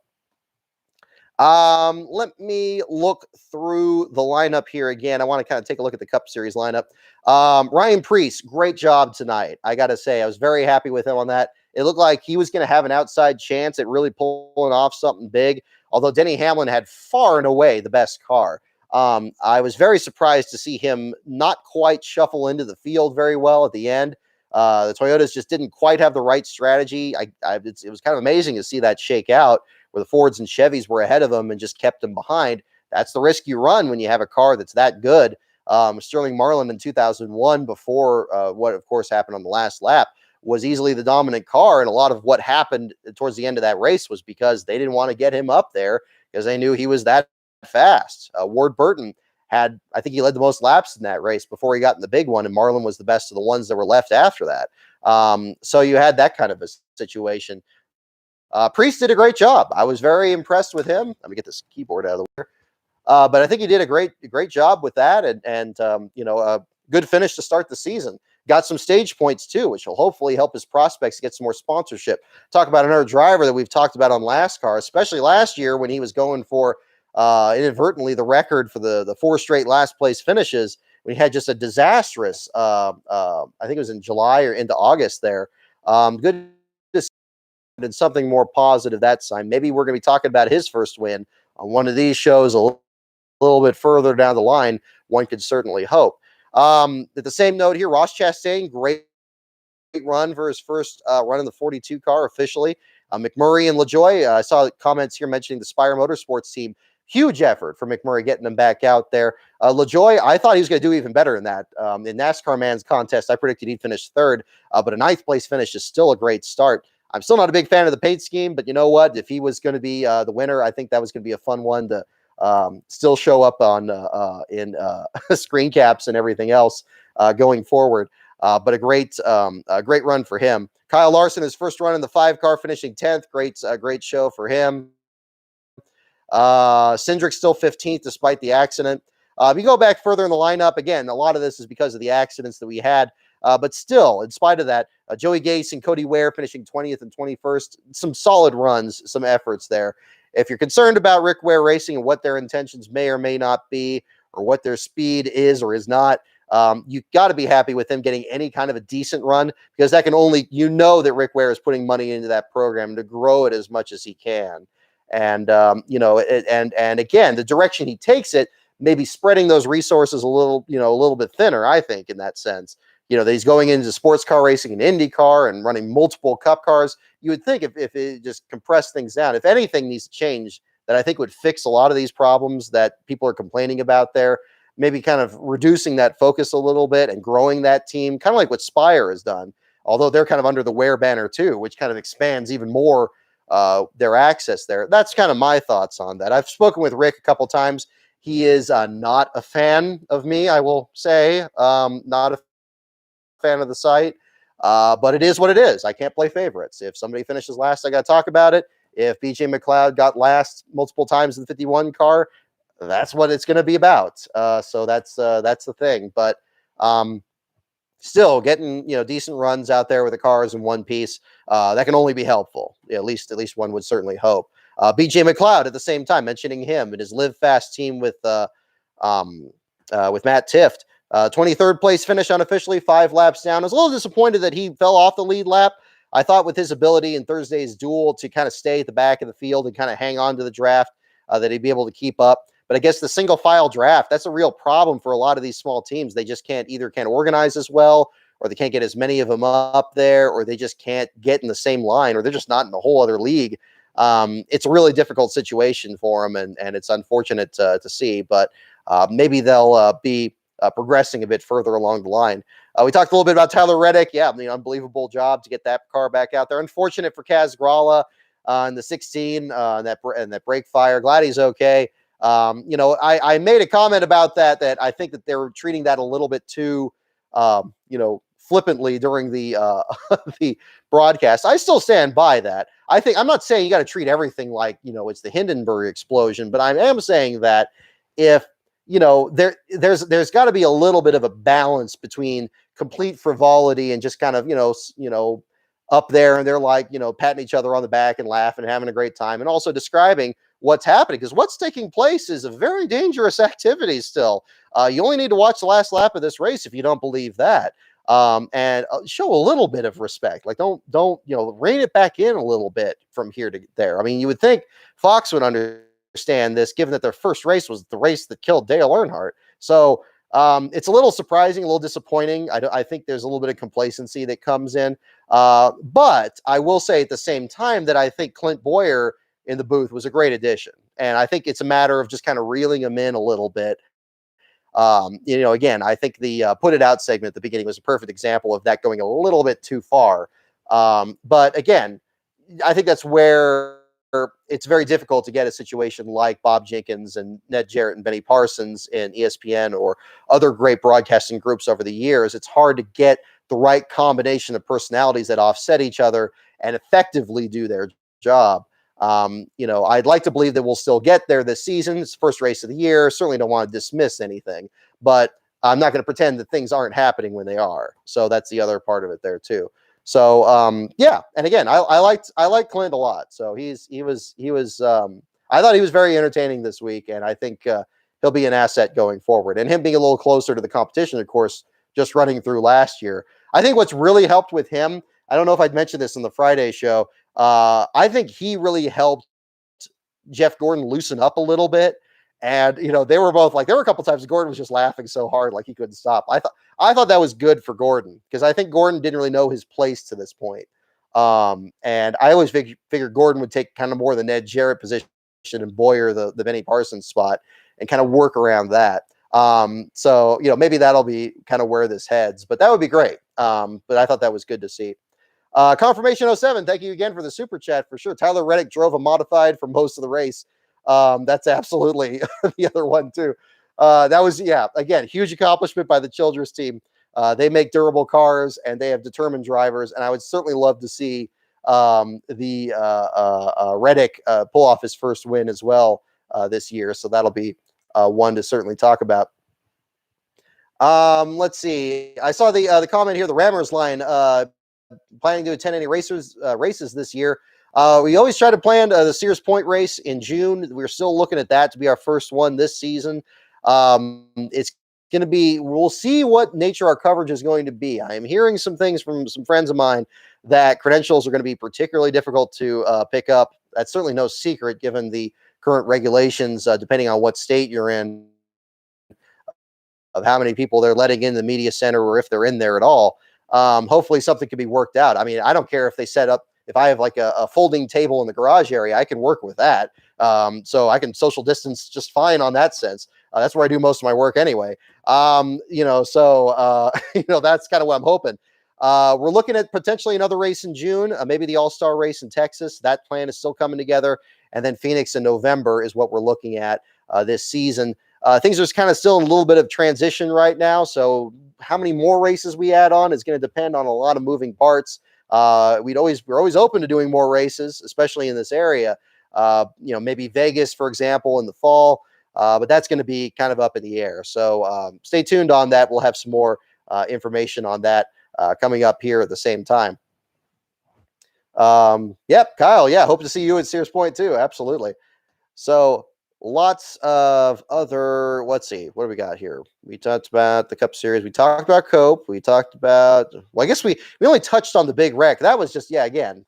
Let me look through the lineup here again. I want to kind of take a look at the Cup Series lineup. Ryan Preece, great job tonight. I got to say, I was very happy with him on that. It looked like he was going to have an outside chance at really pulling off something big, although Denny Hamlin had far and away the best car. I was very surprised to see him not quite shuffle into the field very well at the end. The Toyotas just didn't quite have the right strategy. It was kind of amazing to see that shake out, where the Fords and Chevys were ahead of them and just kept them behind. That's the risk you run when you have a car that's that good. Sterling Marlin in 2001, before what, of course, happened on the last lap, was easily the dominant car. And a lot of what happened towards the end of that race was because they didn't want to get him up there because they knew he was that fast. Ward Burton I think he led the most laps in that race before he got in the big one, and Marlin was the best of the ones that were left after that. So you had that kind of a situation. Priest did a great job. I was very impressed with him. Let me get this keyboard out of the way. But I think he did a great job with that, and a good finish to start the season. Got some stage points too, which will hopefully help his prospects get some more sponsorship. Talk about another driver that we've talked about on LastCar, especially last year when he was going for inadvertently the record for the 4 straight last place finishes. We had just a disastrous, I think it was in July or into August there. Good to see and something more positive that time. Maybe we're going to be talking about his first win on one of these shows a little bit further down the line. One could certainly hope. At the same note here, Ross Chastain, great run for his first run in the 42 car officially. McMurray and LaJoie, I saw comments here mentioning the Spire Motorsports team. Huge effort for McMurray getting them back out there. LaJoie, I thought he was going to do even better in that. In NASCAR Man's contest, I predicted he'd finish third, but a 9th place finish is still a great start. I'm still not a big fan of the paint scheme, but you know what? If he was going to be the winner, I think that was going to be a fun one to still show up on in screen caps and everything else going forward. But a great run for him. Kyle Larson, his first run in the 5 car, finishing 10th. Great show for him. Cindric still 15th despite the accident. If you go back further in the lineup, again, a lot of this is because of the accidents that we had. But still, in spite of that, Joey Gase and Cody Ware finishing 20th and 21st. Some solid runs, some efforts there. If you're concerned about Rick Ware Racing and what their intentions may or may not be, or what their speed is or is not, you've got to be happy with them getting any kind of a decent run, because that can only, that Rick Ware is putting money into that program to grow it as much as he can. And, and again, the direction he takes it, maybe spreading those resources a little bit thinner, I think, in that sense. That he's going into sports car racing and IndyCar and running multiple Cup cars. You would think if it just compressed things down, if anything needs to change, that I think would fix a lot of these problems that people are complaining about there, maybe kind of reducing that focus a little bit and growing that team, kind of like what Spire has done, although they're kind of under the Ware banner too, which kind of expands even more their access there. That's kind of my thoughts on that. I've spoken with Rick a couple times. He is not a fan of me, I will say, not a fan of the site, but it is what it is. I can't play favorites. If somebody finishes last, I got to talk about it. If BJ McLeod got last multiple times in the 51 car, that's what it's going to be about. So that's the thing. But still getting, decent runs out there with the cars in one piece. That can only be helpful. At least one would certainly hope. BJ McLeod at the same time, mentioning him and his Live Fast team with Matt Tifft. 23rd place finish unofficially, 5 laps down. I was a little disappointed that he fell off the lead lap. I thought with his ability in Thursday's duel to kind of stay at the back of the field and kind of hang on to the draft, that he'd be able to keep up. But I guess the single file draft, that's a real problem for a lot of these small teams. They just can't organize as well, or they can't get as many of them up there, or they just can't get in the same line, or they're just not in a whole other league. It's a really difficult situation for them, and it's unfortunate to see, but maybe they'll be progressing a bit further along the line. We talked a little bit about Tyler Reddick. Yeah, unbelievable job to get that car back out there. Unfortunate for Kaz Grala in the 16 and that brake fire. Glad he's okay. I made a comment about that I think that they were treating that a little bit too, flippantly during the the broadcast. I still stand by that. I'm not saying you got to treat everything like, it's the Hindenburg explosion, but I am saying that if, there's got to be a little bit of a balance between complete frivolity and just kind of, up there and they're like, patting each other on the back and laughing and having a great time, and also describing what's happening, because what's taking place is a very dangerous activity still. You only need to watch the last lap of this race if you don't believe that. And show a little bit of respect. Like don't rein it back in a little bit from here to there. I mean, you would think Fox would understand this, given that their first race was the race that killed Dale Earnhardt. So it's a little surprising, a little disappointing. I think there's a little bit of complacency that comes in. But I will say at the same time that I think Clint Boyer in the booth was a great addition. And I think it's a matter of just kind of reeling him in a little bit. Again, I think the put it out segment at the beginning was a perfect example of that going a little bit too far. But again, I think that's where it's very difficult to get a situation like Bob Jenkins and Ned Jarrett and Benny Parsons in ESPN or other great broadcasting groups over the years. It's hard to get the right combination of personalities that offset each other and effectively do their job. I'd like to believe that we'll still get there this season. It's the first race of the year. Certainly don't want to dismiss anything, but I'm not going to pretend that things aren't happening when they are. So that's the other part of it there too. So yeah, and again, I liked Clint a lot. So he was I thought he was very entertaining this week, and I think he'll be an asset going forward. And him being a little closer to the competition, of course, just running through last year. I think what's really helped with him, I don't know if I'd mentioned this in the Friday show. I think he really helped Jeff Gordon loosen up a little bit. And, they were both like, there were a couple times Gordon was just laughing so hard, like he couldn't stop. I thought that was good for Gordon, because I think Gordon didn't really know his place to this point. And I always figured Gordon would take kind of more the Ned Jarrett position and Boyer the Benny Parsons spot and kind of work around that. So, maybe that'll be kind of where this heads, but that would be great. But I thought that was good to see. Confirmation 07, thank you again for the super chat for sure. Tyler Reddick drove a modified for most of the race. That's absolutely the other one too. That was, again, huge accomplishment by the Childress team. They make durable cars and they have determined drivers. And I would certainly love to see Reddick pull off his first win as well this year. So that'll be one to certainly talk about. Let's see. I saw the comment here, the Rammers line, planning to attend any races this year. We always try to plan the Sears Point race in June. We're still looking at that to be our first one this season. It's going to be, we'll see what nature our coverage is going to be. I am hearing some things from some friends of mine that credentials are going to be particularly difficult to pick up. That's certainly no secret given the current regulations, depending on what state you're in, of how many people they're letting in the media center or if they're in there at all. Hopefully something can be worked out. I mean, I don't care if they set up, if I have like a folding table in the garage area, I can work with that. So I can social distance just fine on that sense. That's where I do most of my work anyway. So that's kind of what I'm hoping. We're looking at potentially another race in June, maybe the All-Star race in Texas. That plan is still coming together. And then Phoenix in November is what we're looking at this season. Things are kind of still in a little bit of transition right now. So how many more races we add on is going to depend on a lot of moving parts. We're always open to doing more races, especially in this area. Maybe Vegas, for example, in the fall. But that's going to be kind of up in the air. So stay tuned on that. We'll have some more information on that coming up here at the same time. Yep, Kyle. Yeah, hope to see you at Sears Point too. Absolutely. So lots of other. Let's see, what do we got here? We talked about the Cup Series. We talked about Cope. We talked about. Well, I guess we only touched on the big wreck. That was just again,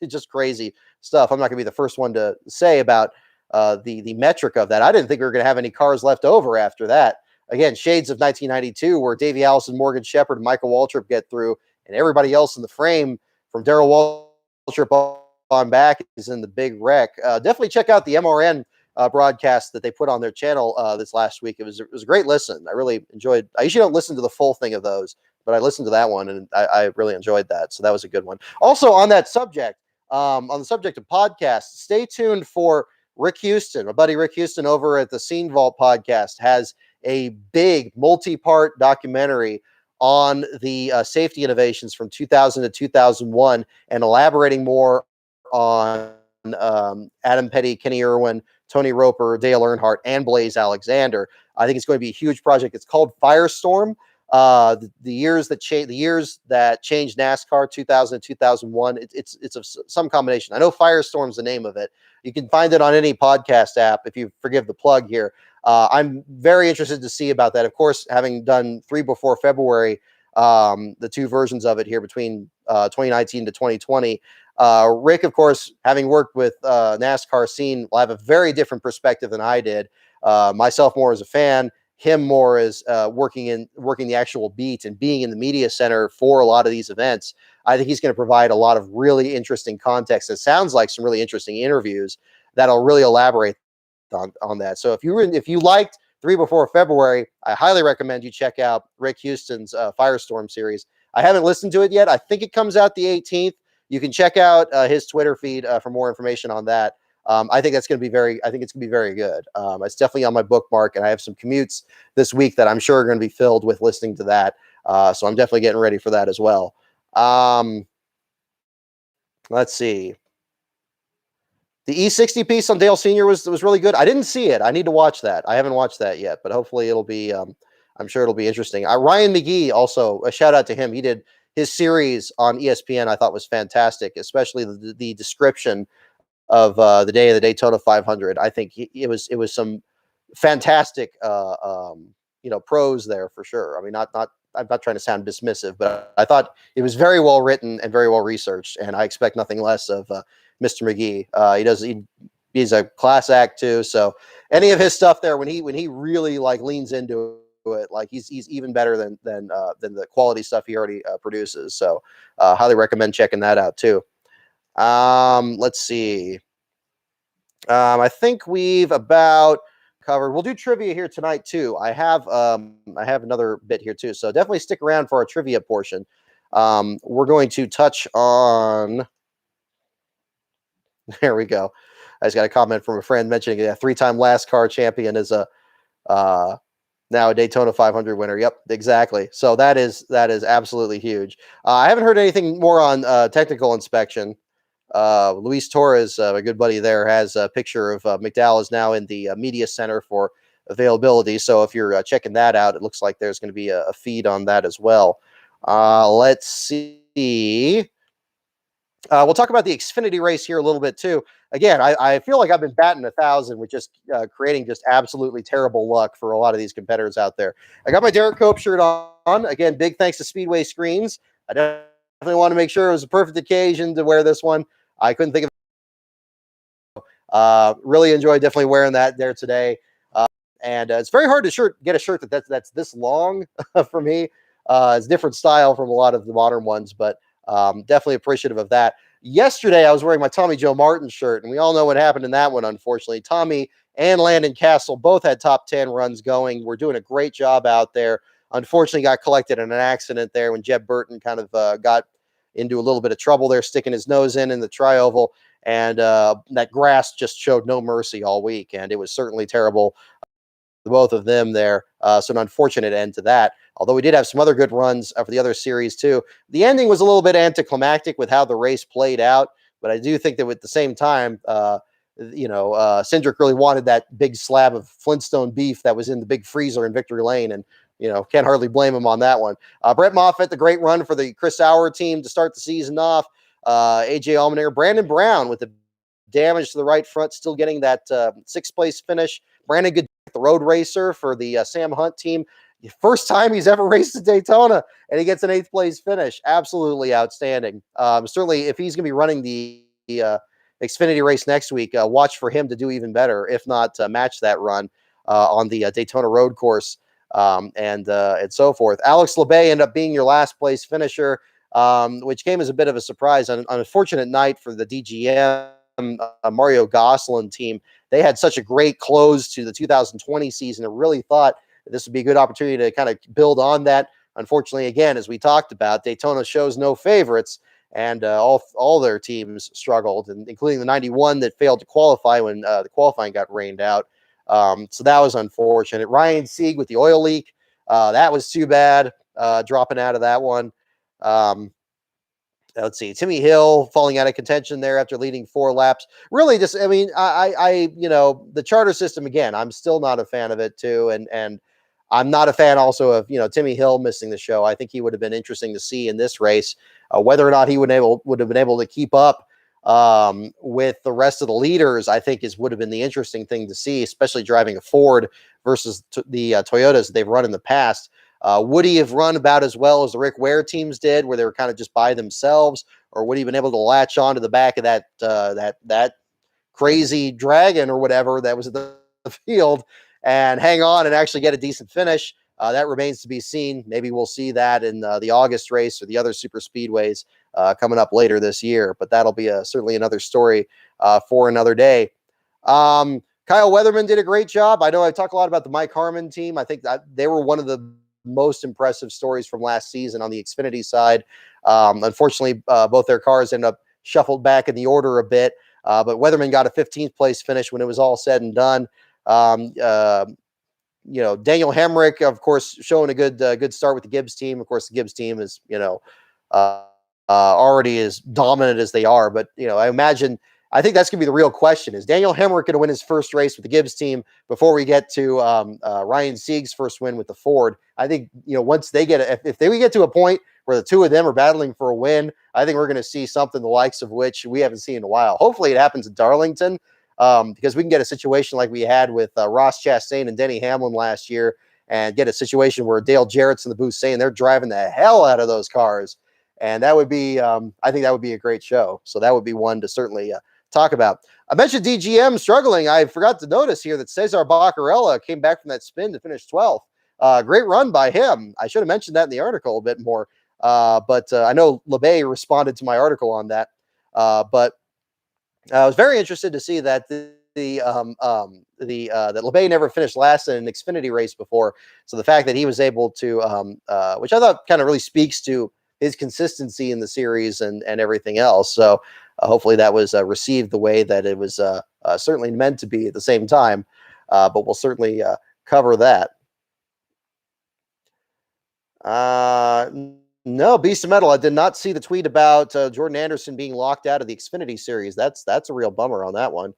just crazy stuff. I'm not going to be the first one to say about the metric of that. I didn't think we were going to have any cars left over after that. Again, shades of 1992, where Davey Allison, Morgan Shepherd, and Michael Waltrip get through, and everybody else in the frame from Darrell Waltrip on back is in the big wreck. Definitely check out the MRN broadcast that they put on their channel this last week. It was a great listen. I really enjoyed. I usually don't listen to the full thing of those, but I listened to that one and I really enjoyed that. So that was a good one. Also on that subject, on the subject of podcasts, stay tuned for Rick Houston. My buddy Rick Houston over at the Scene Vault podcast has a big multi-part documentary on the safety innovations from 2000 to 2001 and elaborating more on Adam Petty, Kenny Irwin, Tony Roper, Dale Earnhardt, and Blaze Alexander. I think it's going to be a huge project. It's called Firestorm. The years that changed NASCAR, 2000 to 2001. It's of some combination. I know Firestorm's the name of it. You can find it on any podcast app, if you forgive the plug here. I'm very interested to see about that. Of course, having done 3 before February, the 2 versions of it here between 2019 to 2020. Rick, of course, having worked with NASCAR scene, will have a very different perspective than I did. Myself more as a fan, him more as working the actual beat and being in the media center for a lot of these events. I think he's going to provide a lot of really interesting context. It sounds like some really interesting interviews that'll really elaborate on that. So if you liked 3 before February, I highly recommend you check out Rick Houston's Firestorm series. I haven't listened to it yet. I think it comes out the 18th. You can check out his Twitter feed for more information on that. I think it's going to be very good. It's definitely on my bookmark, and I have some commutes this week that I'm sure are going to be filled with listening to that. So I'm definitely getting ready for that as well. Let's see. The E60 piece on Dale Sr. was really good. I didn't see it. I need to watch that. I haven't watched that yet, but hopefully it'll be. I'm sure it'll be interesting. Ryan McGee, also a shout out to him. He did his series on ESPN. I thought was fantastic, especially the description of the day of the Daytona 500. I think it was some fantastic prose there for sure. I mean, I'm not trying to sound dismissive, but I thought it was very well written and very well researched, and I expect nothing less of Mr. McGee. He's a class act too. So any of his stuff there, when he really like leans into it, like he's even better than the quality stuff he already produces. So highly recommend checking that out too. Let's see. I think we've about covered. We'll do trivia here tonight too. I have another bit here too. So definitely stick around for our trivia portion. We're going to touch on. There we go. I just got a comment from a friend mentioning a 3-time NASCAR champion is a now a Daytona 500 winner. Yep, exactly. So that is absolutely huge. I haven't heard anything more on technical inspection. Luis Torres, a good buddy there, has a picture of McDowell is now in the media center for availability. So if you're checking that out, it looks like there's going to be a feed on that as well. Let's see. We'll talk about the Xfinity race here a little bit too. Again, I feel like I've been batting 1,000 with just creating just absolutely terrible luck for a lot of these competitors out there. I got my Derek Cope shirt on. Again, big thanks to Speedway Screens. I definitely want to make sure it was a perfect occasion to wear this one. I couldn't think of really enjoyed definitely wearing that there today. And it's very hard to get a shirt that's this long for me. It's a different style from a lot of the modern ones, but definitely appreciative of that. Yesterday, I was wearing my Tommy Joe Martin shirt, and we all know what happened in that one, unfortunately. Tommy and Landon Castle both had top 10 runs going. We're doing a great job out there. Unfortunately, got collected in an accident there when Jeb Burton kind of got into a little bit of trouble there, sticking his nose in the tri-oval, and that grass just showed no mercy all week, and it was certainly terrible, both of them there. So an unfortunate end to that. Although we did have some other good runs for the other series too. The ending was a little bit anticlimactic with how the race played out, but I do think that at the same time, Cindric really wanted that big slab of Flintstone beef that was in the big freezer in Victory Lane, and can't hardly blame him on that one. Brett Moffitt, the great run for the Chris Sauer team to start the season off. AJ Allmendinger, Brandon Brown with the damage to the right front, still getting that sixth place finish. Brandon Good, the road racer for the Sam Hunt team. First time he's ever raced at Daytona, and he gets an eighth place finish. Absolutely outstanding. Certainly, if he's going to be running the Xfinity race next week, watch for him to do even better, if not match that run on the Daytona road course, and so forth. Alex Labbe ended up being your last place finisher, which came as a bit of a surprise. On an unfortunate night for the DGM Mario Gosselin team. They had such a great close to the 2020 season. I really thought this would be a good opportunity to kind of build on that. Unfortunately, again, as we talked about, Daytona shows no favorites, and all their teams struggled, and including the 91 that failed to qualify when the qualifying got rained out. So that was unfortunate. Ryan Sieg with the oil leak, that was too bad, dropping out of that one. Let's see, Timmy Hill falling out of contention there after leading 4 laps. Really, just the charter system again. I'm still not a fan of it too, and I'm not a fan also of Timmy Hill missing the show. I think he would have been interesting to see in this race, whether or not he would have been able to keep up with the rest of the leaders. I think would have been the interesting thing to see, especially driving a Ford versus the Toyotas they've run in the past. Would he have run about as well as the Rick Ware teams did, where they were kind of just by themselves, or would he have been able to latch on to the back of that crazy dragon or whatever that was at the field and hang on and actually get a decent finish? That remains to be seen. Maybe we'll see that in the August race or the other super speedways coming up later this year. But that'll be certainly another story for another day. Kyle Weatherman did a great job. I know I talk a lot about the Mike Harmon team. I think that they were one of the most impressive stories from last season on the Xfinity side. Unfortunately, both their cars ended up shuffled back in the order a bit, but Weatherman got a 15th place finish when it was all said and done. Daniel Hemrick, of course, showing a good start with the Gibbs team. Of course, the Gibbs team is already as dominant as they are, but I think that's going to be the real question. Is Daniel Hemrick going to win his first race with the Gibbs team before we get to Ryan Sieg's first win with the Ford? I think, once they if they get to a point where the two of them are battling for a win, I think we're going to see something the likes of which we haven't seen in a while. Hopefully it happens at Darlington, because we can get a situation like we had with Ross Chastain and Denny Hamlin last year, and get a situation where Dale Jarrett's in the booth saying they're driving the hell out of those cars. And that would be, I think that would be a great show. So that would be one to certainly talk about. I mentioned DGM struggling. I forgot to notice here that Cesar Baccarella came back from that spin to finish 12th. Great run by him. I should have mentioned that in the article a bit more. But I know LeBay responded to my article on that. But I was very interested to see that that LeBay never finished last in an Xfinity race before. So the fact that he was able to, which I thought kind of really speaks to his consistency in the series and everything else. So hopefully that was received the way that it was certainly meant to be at the same time. But we'll certainly cover that. No, Beast of Metal. I did not see the tweet about Jordan Anderson being locked out of the Xfinity series. That's a real bummer on that one.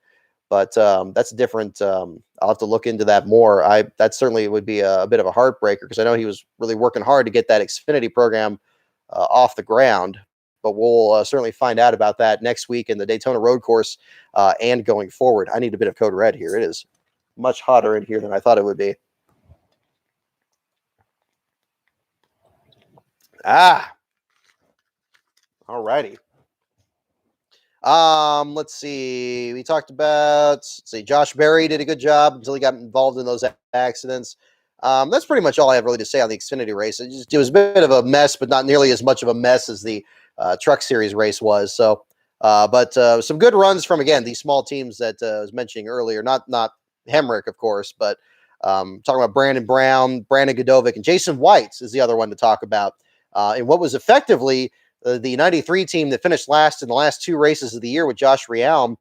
But that's a different. I'll have to look into that more. That certainly would be a bit of a heartbreaker, because I know he was really working hard to get that Xfinity program off the ground. But we'll certainly find out about that next week in the Daytona road course and going forward. I need a bit of Code Red here. It is much hotter in here than I thought it would be. All righty. Let's see. We talked about, Josh Berry did a good job until he got involved in those accidents. That's pretty much all I have really to say on the Xfinity race. It was a bit of a mess, but not nearly as much of a mess as the Truck Series race was. So, but some good runs from, again, these small teams that I was mentioning earlier. Not Hemrick, of course, but talking about Brandon Brown, Brandon Godovic, and Jason White is the other one to talk about. And what was effectively the 93 team that finished last in the last 2 races of the year with Josh Realm,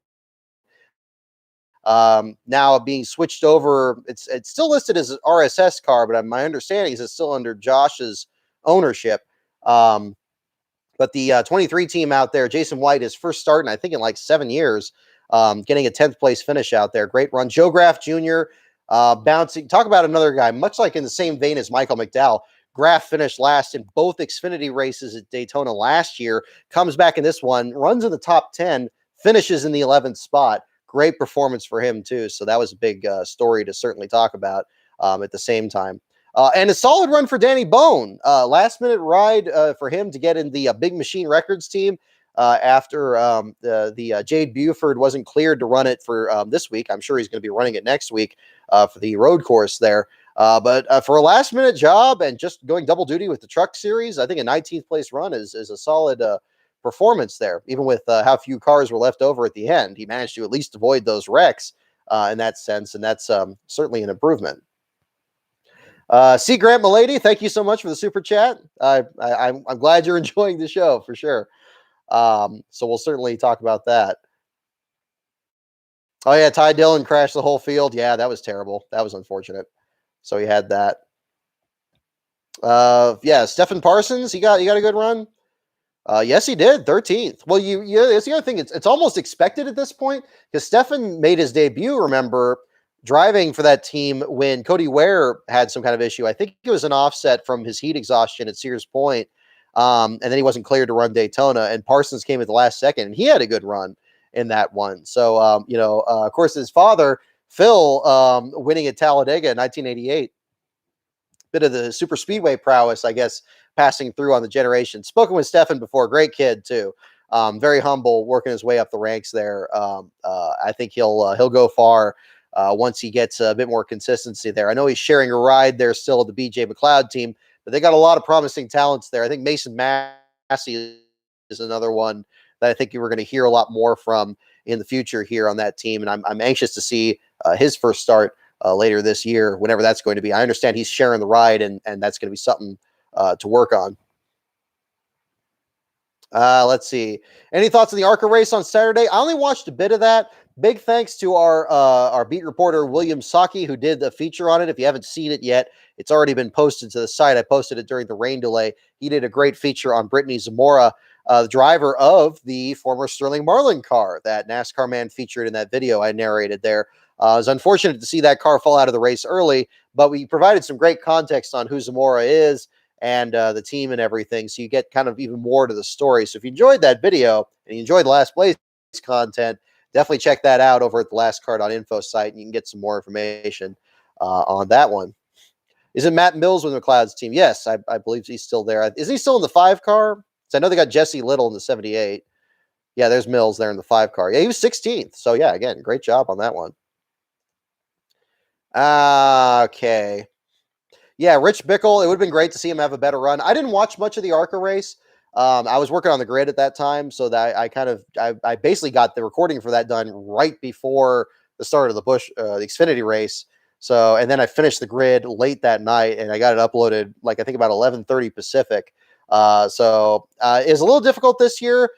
now being switched over. It's still listed as an RSS car, but my understanding is it's still under Josh's ownership. But the 23 team out there, Jason White, is first starting, I think, in like 7 years, getting a 10th place finish out there. Great run. Joe Graff Jr., Bouncing. Talk about another guy, much like in the same vein as Michael McDowell. Graf finished last in both Xfinity races at Daytona last year, comes back in this one, runs in the top 10, finishes in the 11th spot. Great performance for him, too. So that was a big story to certainly talk about at the same time. And a solid run for Danny Bone. Last minute ride for him to get in the Big Machine Records team after the Jade Buford wasn't cleared to run it for this week. I'm sure he's going to be running it next week for the road course there. But for a last minute job and just going double duty with the truck series, I think a 19th place run is a solid performance there, even with how few cars were left over at the end. He managed to at least avoid those wrecks in that sense, and that's certainly an improvement. C. Grant Milady, thank you so much for the super chat. I'm glad you're enjoying the show for sure. So we'll certainly talk about that. Oh yeah, Ty Dillon crashed the whole field. Yeah, that was terrible. That was unfortunate. So he had that. Yeah, Stephen Parsons, he got a good run. Yes, he did. 13th. Well, that's the other thing. It's almost expected at this point because Stefan made his debut. Remember driving for that team when Cody Ware had some kind of issue. I think it was an offset from his heat exhaustion at Sears Point, and then he wasn't cleared to run Daytona. And Parsons came at the last second, and he had a good run in that one. So, of course, his father Phil winning at Talladega in 1988. Bit of the super speedway prowess, I guess, passing through on the generation. Spoken with Stefan before, great kid too. Very humble, working his way up the ranks there. I think he'll go far once he gets a bit more consistency there. I know he's sharing a ride there still at the BJ McLeod team, but they got a lot of promising talents there. I think Mason Massey is another one that I think you were going to hear a lot more from in the future here on that team, and I'm anxious to see his first start later this year, whenever that's going to be. I understand he's sharing the ride, and that's going to be something to work on. Let's see. Any thoughts on the ARCA race on Saturday? I only watched a bit of that. Big thanks to our beat reporter, William Saki, who did the feature on it. If you haven't seen it yet, it's already been posted to the site. I posted it during the rain delay. He did a great feature on Brittany Zamora, the driver of the former Sterling Marlin car that NASCAR man featured in that video I narrated there. It was unfortunate to see that car fall out of the race early, but we provided some great context on who Zamora is and the team and everything, so you get kind of even more to the story. So if you enjoyed that video and you enjoyed the Last Place content, definitely check that out over at the Last Card on Info site, and you can get some more information on that one. Is it Matt Mills with McLeod's team? Yes, I believe he's still there. Is he still in the 5 car? So I know they got Jesse Little in the 78. Yeah, there's Mills there in the 5 car. Yeah, he was 16th. So yeah, again, great job on that one. Okay. Yeah, Rich Bickle, it would have been great to see him have a better run. I didn't watch much of the ARCA race. I was working on the grid at that time, so that I basically got the recording for that done right before the start of the Xfinity race. So, and then I finished the grid late that night, and I got it uploaded like I think about 11:30 Pacific. So it's a little difficult this year.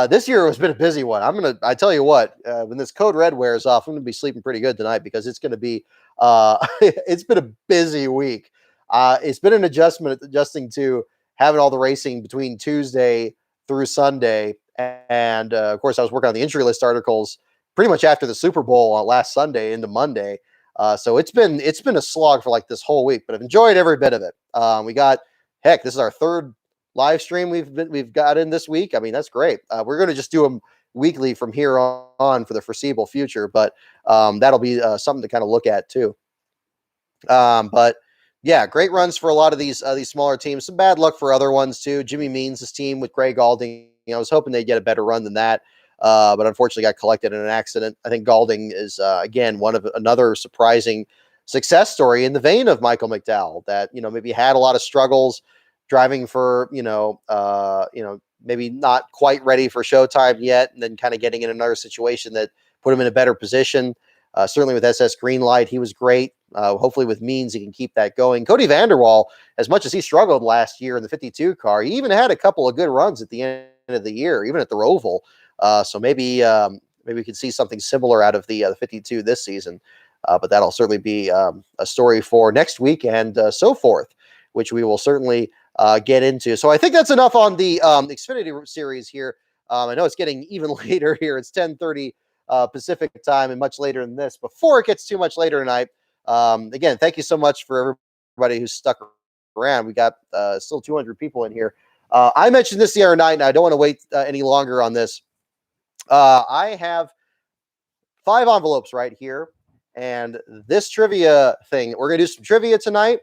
This year has been a busy one. I tell you what, when this Code Red wears off, I'm gonna be sleeping pretty good tonight because it's gonna be it's been a busy week. It's been an adjusting to having all the racing between Tuesday through Sunday. And of course, I was working on the injury list articles pretty much after the Super Bowl on last Sunday into Monday. So it's been a slog for like this whole week, but I've enjoyed every bit of it. This is our third live stream we've got in this week. I mean, that's great. We're going to just do them weekly from here on for the foreseeable future, but that'll be something to kind of look at too. But yeah, great runs for a lot of these smaller teams. Some bad luck for other ones too. Jimmy Means' team with Greg Galding. I was hoping they'd get a better run than that, but unfortunately got collected in an accident. I think Galding is again another surprising success story in the vein of Michael McDowell. That maybe had a lot of struggles driving for maybe not quite ready for showtime yet, and then kind of getting in another situation that put him in a better position. Certainly with SS Greenlight, he was great. Hopefully with Means, he can keep that going. Cody Vanderwall, as much as he struggled last year in the 52 car, he even had a couple of good runs at the end of the year, even at the Roval. So maybe we could see something similar out of the 52 this season. But that'll certainly be a story for next week and so forth, which we will certainly get into. So I think that's enough on the Xfinity series here. I know it's getting even later here. It's 10:30 Pacific time and much later than this. Before it gets too much later tonight, Again, thank you so much for everybody who's stuck around. We got still 200 people in here. I mentioned this the other night, and I don't want to wait any longer on this. I have 5 envelopes right here, and this trivia thing, we're gonna do some trivia tonight,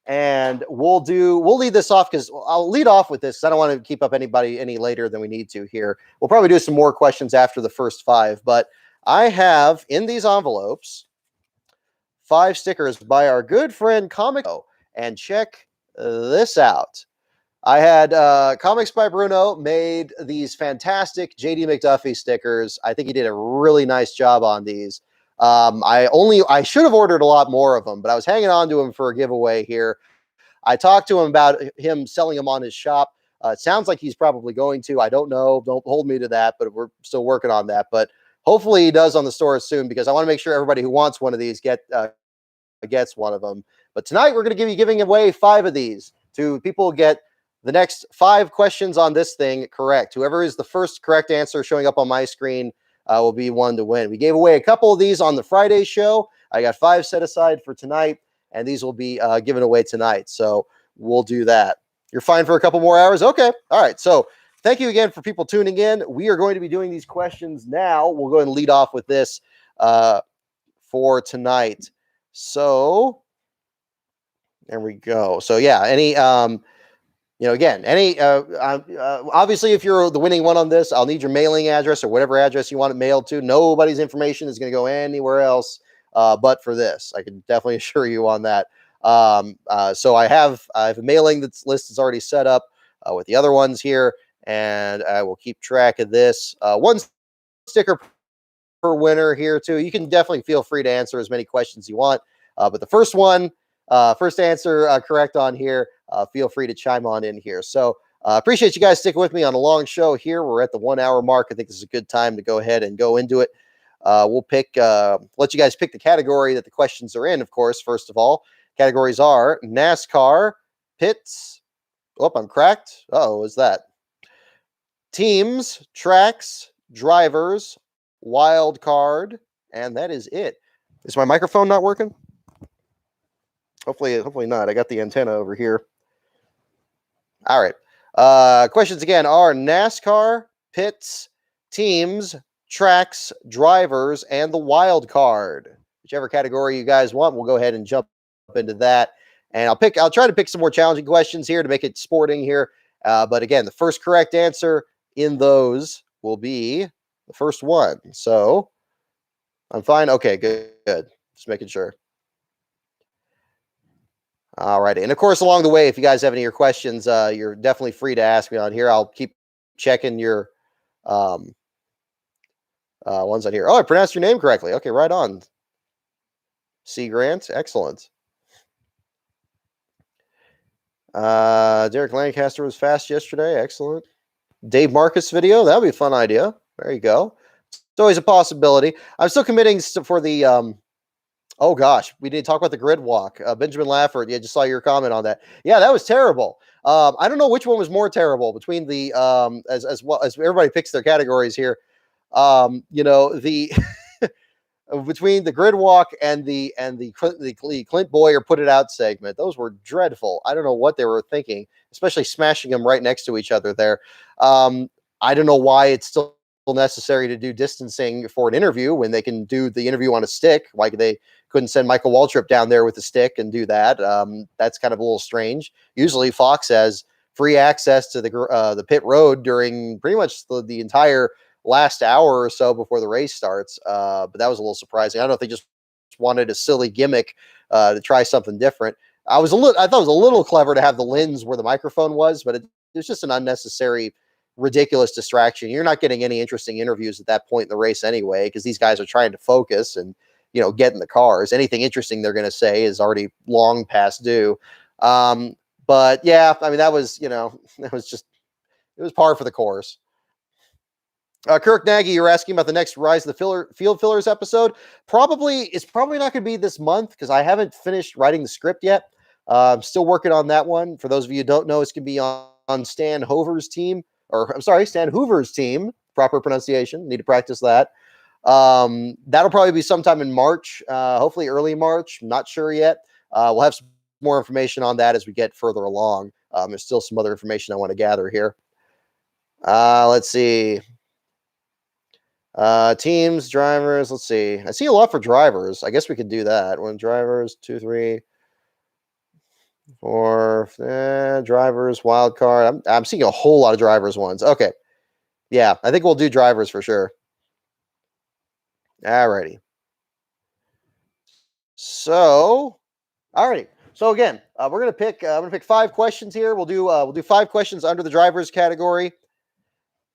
and we'll lead this off because I'll lead off with this. I don't want to keep up anybody any later than we need to here. We'll probably do some more questions after the first 5, but I have in these envelopes 5 stickers by our good friend Comic, and check this out. I had Comics by Bruno made these fantastic JD McDuffie stickers. I think he did a really nice job on these. I should have ordered a lot more of them, but I was hanging on to them for a giveaway here. I talked to him about him selling them on his shop. It sounds like he's probably going to. I don't know. Don't hold me to that, but we're still working on that. But hopefully he does on the store soon, because I want to make sure everybody who wants one of these gets one of them. But tonight we're going to be giving away 5 of these to people who get the next 5 questions on this thing correct. Whoever is the first correct answer showing up on my screen will be one to win. We gave away a couple of these on the Friday show. I got 5 set aside for tonight, and these will be given away tonight. So we'll do that. You're fine for a couple more hours? Okay. All right. So thank you again for people tuning in. We are going to be doing these questions now. We'll go ahead and lead off with this for tonight. So there we go. So yeah, any obviously, if you're the winning one on this, I'll need your mailing address or whatever address you want it mailed to. Nobody's information is going to go anywhere else but for this. I can definitely assure you on that. So I have a mailing list is already set up with the other ones here, and I will keep track of this. 1 sticker per winner here too. You can definitely feel free to answer as many questions you want, but the first answer correct on here, feel free to chime on in here. So appreciate you guys sticking with me on a long show here. We're at the 1 hour mark. I think this is a good time to go ahead and go into it. We'll let you guys pick the category that the questions are in. Of course, first of all, categories are NASCAR, pits. Oh, I'm cracked. Oh, what's that? Teams, tracks, drivers, wild card, and that is it. Is my microphone not working? Hopefully not. I got the antenna over here. All right. Questions again are NASCAR, pits, teams, tracks, drivers, and the wild card. Whichever category you guys want, we'll go ahead and jump into that. And I'll try to pick some more challenging questions here to make it sporting here. But again, the first correct answer in those will be the first one. So I'm fine. Okay, good. Just making sure. All right. And of course, along the way, if you guys have any of your questions, you're definitely free to ask me on here. I'll keep checking your ones on here. Oh, I pronounced your name correctly. Okay, right on. C. Grant. Excellent. Derek Lancaster was fast yesterday. Excellent. Dave Marcus video. That would be a fun idea. There you go. It's always a possibility. I'm still committing for the oh gosh, we did talk about the grid walk. Benjamin Lafford, yeah, just saw your comment on that. Yeah, that was terrible. I don't know which one was more terrible between the as well as everybody picks their categories here. The between the grid walk and the Clint Boyer put it out segment. Those were dreadful. I don't know what they were thinking, especially smashing them right next to each other there. I don't know why it's still necessary to do distancing for an interview when they can do the interview on a stick. Like they couldn't send Michael Waltrip down there with a stick and do that. That's kind of a little strange. Usually Fox has free access to the pit road during pretty much the entire last hour or so before the race starts. But that was a little surprising. I don't know if they just wanted a silly gimmick to try something different. I thought it was a little clever to have the lens where the microphone was, but it's just an unnecessary, ridiculous distraction. You're not getting any interesting interviews at that point in the race anyway, because these guys are trying to focus and get in the cars. Anything interesting they're going to say is already long past due. But yeah, I mean that was it was par for the course. Kirk Nagy, you're asking about the next Rise of the Field Fillers episode. It's probably not going to be this month because I haven't finished writing the script yet. I'm still working on that one. For those of you who don't know, it's going to be on Stan Hoover's team. Proper pronunciation. Need to practice that. That'll probably be sometime in March, hopefully early March. I'm not sure yet. We'll have some more information on that as we get further along. There's still some other information I want to gather here. Let's see. Teams, drivers. Let's see. I see a lot for drivers. I guess we could do that. One drivers, 2, 3, 4. Drivers, wild card. I'm seeing a whole lot of drivers ones. Okay. Yeah, I think we'll do drivers for sure. Alrighty. So, alrighty. So again, we're gonna pick. I'm gonna pick 5 questions here. We'll do 5 questions under the drivers category.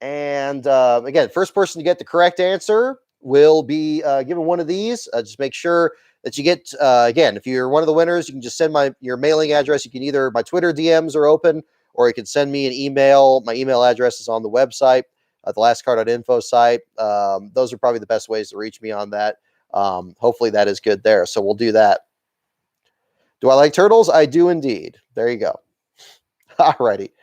And again, first person to get the correct answer will be given one of these. Just make sure that you get, again, if you're one of the winners, you can just send your mailing address. You can either, my Twitter DMs are open, or you can send me an email. My email address is on the website, the lastcar.info site. Those are probably the best ways to reach me on that. Hopefully that is good there. So we'll do that. Do I like turtles? I do indeed. There you go. All righty.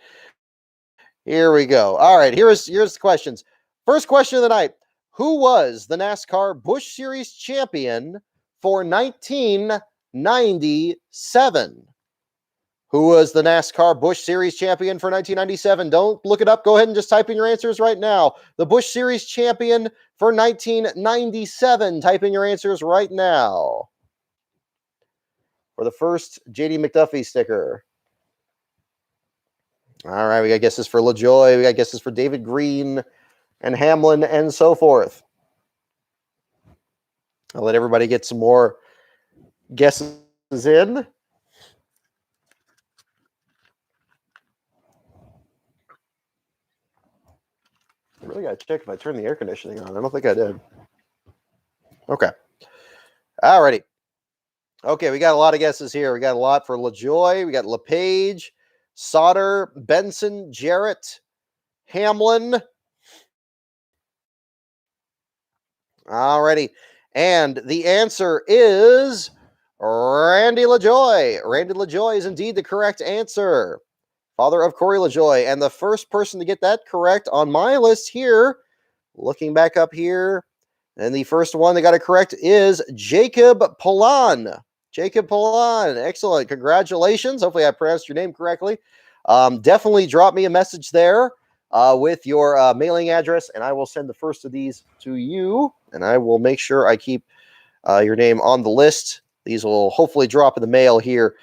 Here we go. All right, here's the questions. First question of the night. Who was the NASCAR Busch Series champion for 1997? Who was the NASCAR Busch Series champion for 1997? Don't look it up. Go ahead and just type in your answers right now. The Busch Series champion for 1997. Type in your answers right now. For the first JD McDuffie sticker. All right, we got guesses for LaJoy. We got guesses for David Green and Hamlin and so forth. I'll let everybody get some more guesses in. I really got to check if I turned the air conditioning on. I don't think I did. Okay. All righty. Okay, we got a lot of guesses here. We got a lot for LaJoy. We got LePage, Sauter, Benson, Jarrett, Hamlin. Alrighty. And the answer is Randy LaJoy. Randy LaJoy is indeed the correct answer. Father of Corey LaJoy. And the first person to get that correct on my list here, looking back up here, and the first one that got it correct is Jacob Polan. Jacob Polan. Excellent. Congratulations. Hopefully I pronounced your name correctly. Definitely drop me a message there with your mailing address, and I will send the first of these to you, and I will make sure I keep your name on the list. These will hopefully drop in the mail here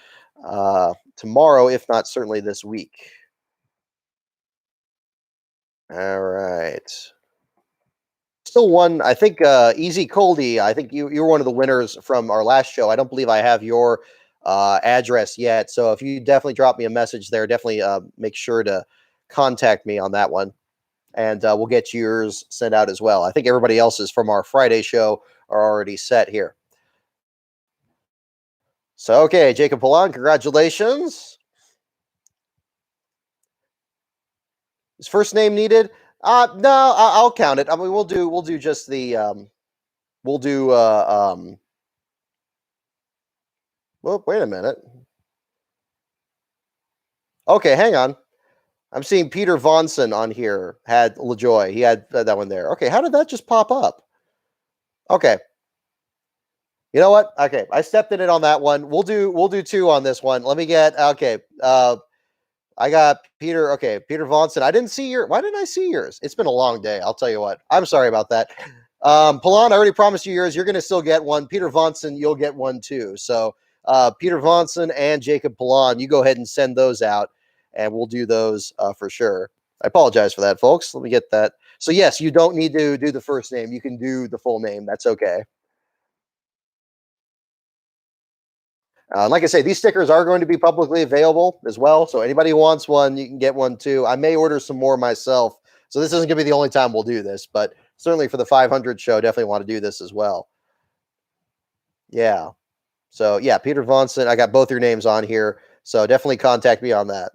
tomorrow, if not certainly this week. All right. Still one, I think, Easy Coldy. I think you were one of the winners from our last show. I don't believe I have your address yet. So if you definitely drop me a message there, definitely make sure to contact me on that one. And we'll get yours sent out as well. I think everybody else's from our Friday show are already set here. So, okay, Jacob Polan, congratulations. Is first name needed? No, I'll count it. I mean, we'll do just the well, wait a minute. Okay, hang on. I'm seeing Peter Vonson on here had LaJoy. He had that one there. Okay, how did that just pop up? Okay. You know what? Okay, I stepped in it on that one. We'll do 2 on this one. Let me get okay. I got Peter. Okay, Peter Vonson. I didn't see your. Why didn't I see yours? It's been a long day. I'll tell you what. I'm sorry about that. Polan, I already promised you yours. You're going to still get one. Peter Vonson, you'll get one too. So Peter Vonson and Jacob Polan, you go ahead and send those out, and we'll do those for sure. I apologize for that, folks. Let me get that. So yes, you don't need to do the first name. You can do the full name. That's okay. Like I say, these stickers are going to be publicly available as well. So anybody who wants one, you can get one too. I may order some more myself. So this isn't going to be the only time we'll do this, but certainly for the 500 show, definitely want to do this as well. Yeah. So yeah, Peter Vonson, I got both your names on here. So definitely contact me on that.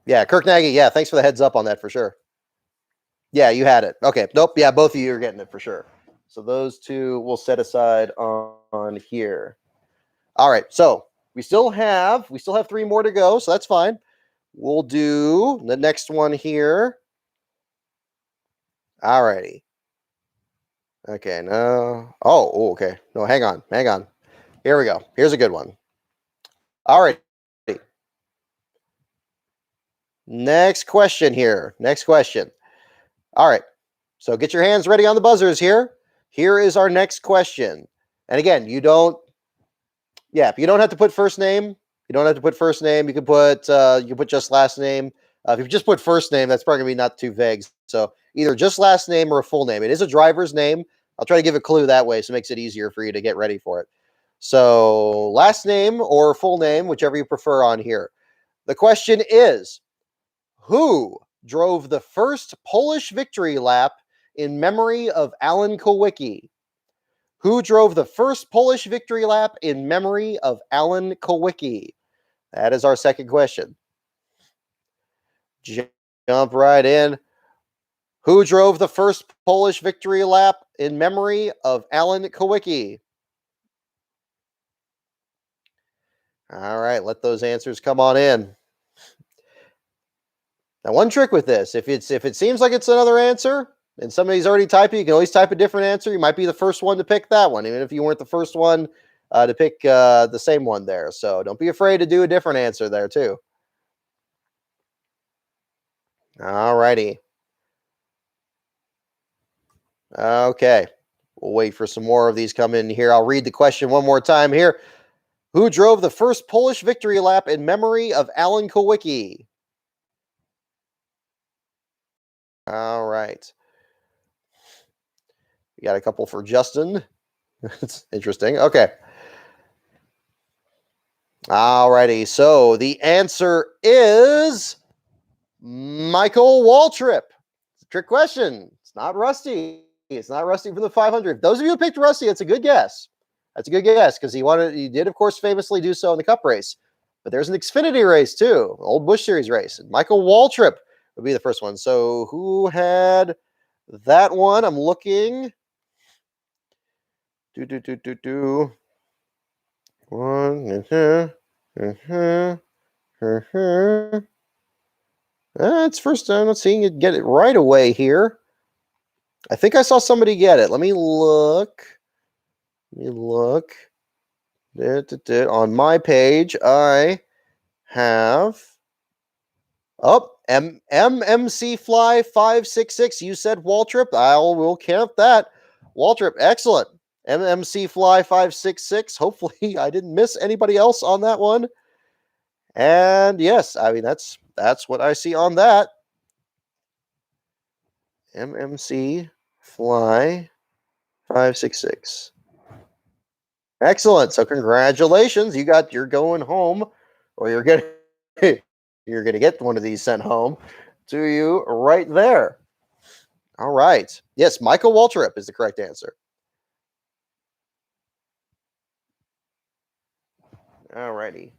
Yeah, Kirk Nagy. Yeah, thanks for the heads up on that for sure. Yeah, you had it. Okay. Nope. Yeah, both of you are getting it for sure. So those 2 we'll set aside on here. All right. So we still have 3 more to go. So that's fine. We'll do the next one here. All righty. Okay, no. Oh, okay. No, hang on. Hang on. Here we go. Here's a good one. All right. Next question here. Next question. All right. So get your hands ready on the buzzers here. Here is our next question. And again, you don't have to put first name. You don't have to put first name. You can put just last name. If you just put first name, that's probably gonna be not too vague. So either just last name or a full name. It is a driver's name. I'll try to give a clue that way, so it makes it easier for you to get ready for it. So last name or full name, whichever you prefer on here. The question is, who drove the first Polish victory lap in memory of Alan Kulwicki? Who drove the first Polish victory lap in memory of Alan Kulwicki? That is our second question. Jump right in. Who drove the first Polish victory lap in memory of Alan Kulwicki? All right, let those answers come on in. Now, one trick with this, if it seems like it's another answer and somebody's already typing, you can always type a different answer. You might be the first one to pick that one, even if you weren't the first one to pick the same one there. So don't be afraid to do a different answer there too. All righty. Okay. We'll wait for some more of these come in here. I'll read the question one more time here. Who drove the first Polish victory lap in memory of Alan Kulwicki? All right. We got a couple for Justin. It's interesting. Okay. All righty. So the answer is Michael Waltrip. It's a trick question. It's not Rusty. It's not Rusty from the 500. Those of you who picked Rusty, it's a good guess. That's a good guess because he did, of course, famously do so in the Cup race. But there's an Xfinity race too, old Busch Series race. And Michael Waltrip would be the first one. So who had that one? I'm looking. One. It's first time I'm seeing it get it right away here. I think I saw somebody get it. Let me look. On my page, I have MMC Fly 566. You said Waltrip. We'll count that. Waltrip, excellent. MMC Fly 566. Hopefully I didn't miss anybody else on that one. And yes, I mean that's what I see on that. MMC Fly 566. Excellent. So congratulations. You're going home, or you're gonna get one of these sent home to you right there. All right. Yes, Michael Waltrip is the correct answer. All righty.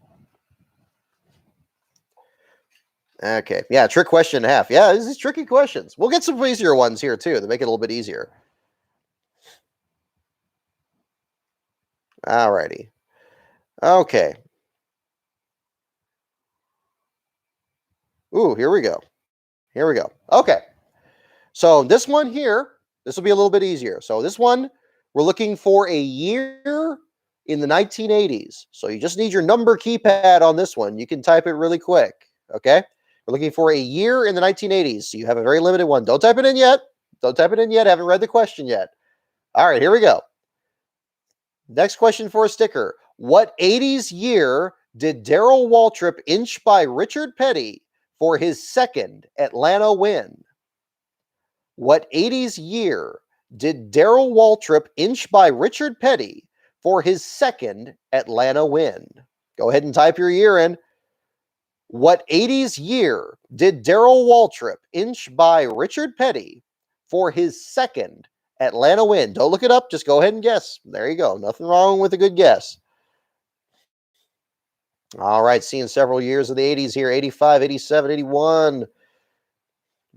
Okay. Yeah, trick question and a half. Yeah, these are tricky questions. We'll get some easier ones here too to make it a little bit easier. All righty. Okay. Ooh, here we go. Okay. So this one here, this will be a little bit easier. So this one, we're looking for a year in the 1980s. So you just need your number keypad on this one. You can type it really quick. Okay. We're looking for a year in the 1980s. So you have a very limited one. Don't type it in yet. Haven't read the question yet. All right, here we go. Next question for a sticker. What 80s year did Darrell Waltrip inch by Richard Petty for his second Atlanta win? What 80s year did Darrell Waltrip inch by Richard Petty for his second Atlanta win? Go ahead and type your year in. What 80s year did Darrell Waltrip inch by Richard Petty for his second Atlanta win? Don't look it up. Just go ahead and guess. There you go. Nothing wrong with a good guess. All right. Seeing several years of the 80s here. 85, 87, 81.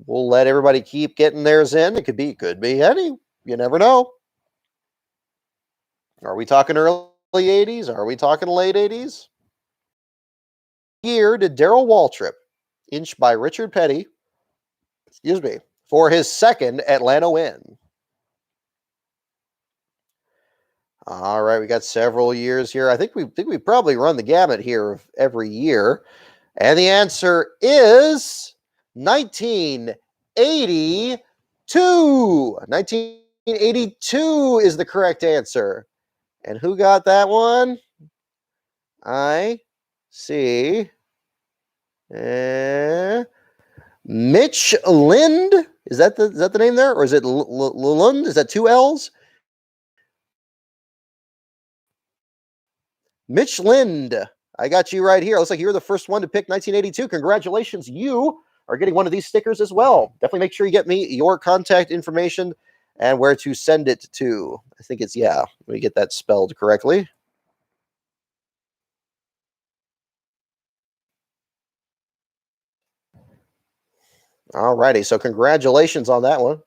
We'll let everybody keep getting theirs in. It could be any. You never know. Are we talking early 80s? Are we talking late 80s? Year did Darrell Waltrip inch by Richard Petty, for his second Atlanta win. All right, we got several years here. I think we probably run the gamut here of every year. And the answer is 1982. 1982 is the correct answer. And who got that one? I see. Mitch Lind. Is that the name there? Or is it Lund? Is that two L's? Mitch Lind. I got you right here. Looks like you're the first one to pick 1982. Congratulations. You are getting one of these stickers as well. Definitely make sure you get me your contact information and where to send it to. I think it's, yeah, let me get that spelled correctly. All righty. So congratulations on that one.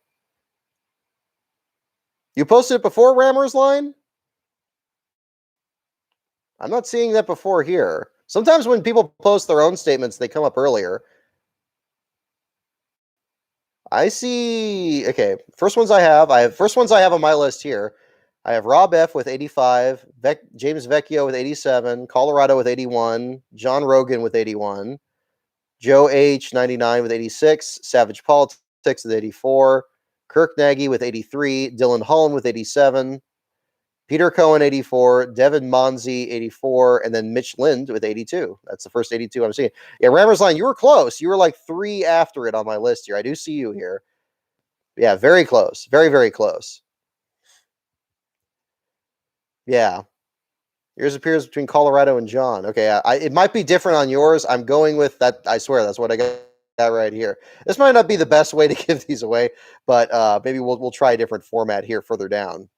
You posted it before Rammer's Line? I'm not seeing that before here. Sometimes when people post their own statements, they come up earlier. I see. Okay, first ones I have on my list here. I have Rob F with 85, James Vecchio with 87, Colorado with 81, John Rogan with 81, Joe H 99 with 86, Savage Politics with 84, Kirk Nagy with 83, Dylan Holland with 87, Peter Cohen 84, Devin Monzi 84, and then Mitch Lind with 82. That's the first 82 I'm seeing. Yeah, Rammer's Line, you were close. You were like 3 after it on my list here. I do see you here. Yeah, very close. Very, very close. Yeah. Yours appears between Colorado and John. Okay, it might be different on yours. I'm going with that. I swear that's what I got right here. This might not be the best way to give these away, but maybe we'll try a different format here further down.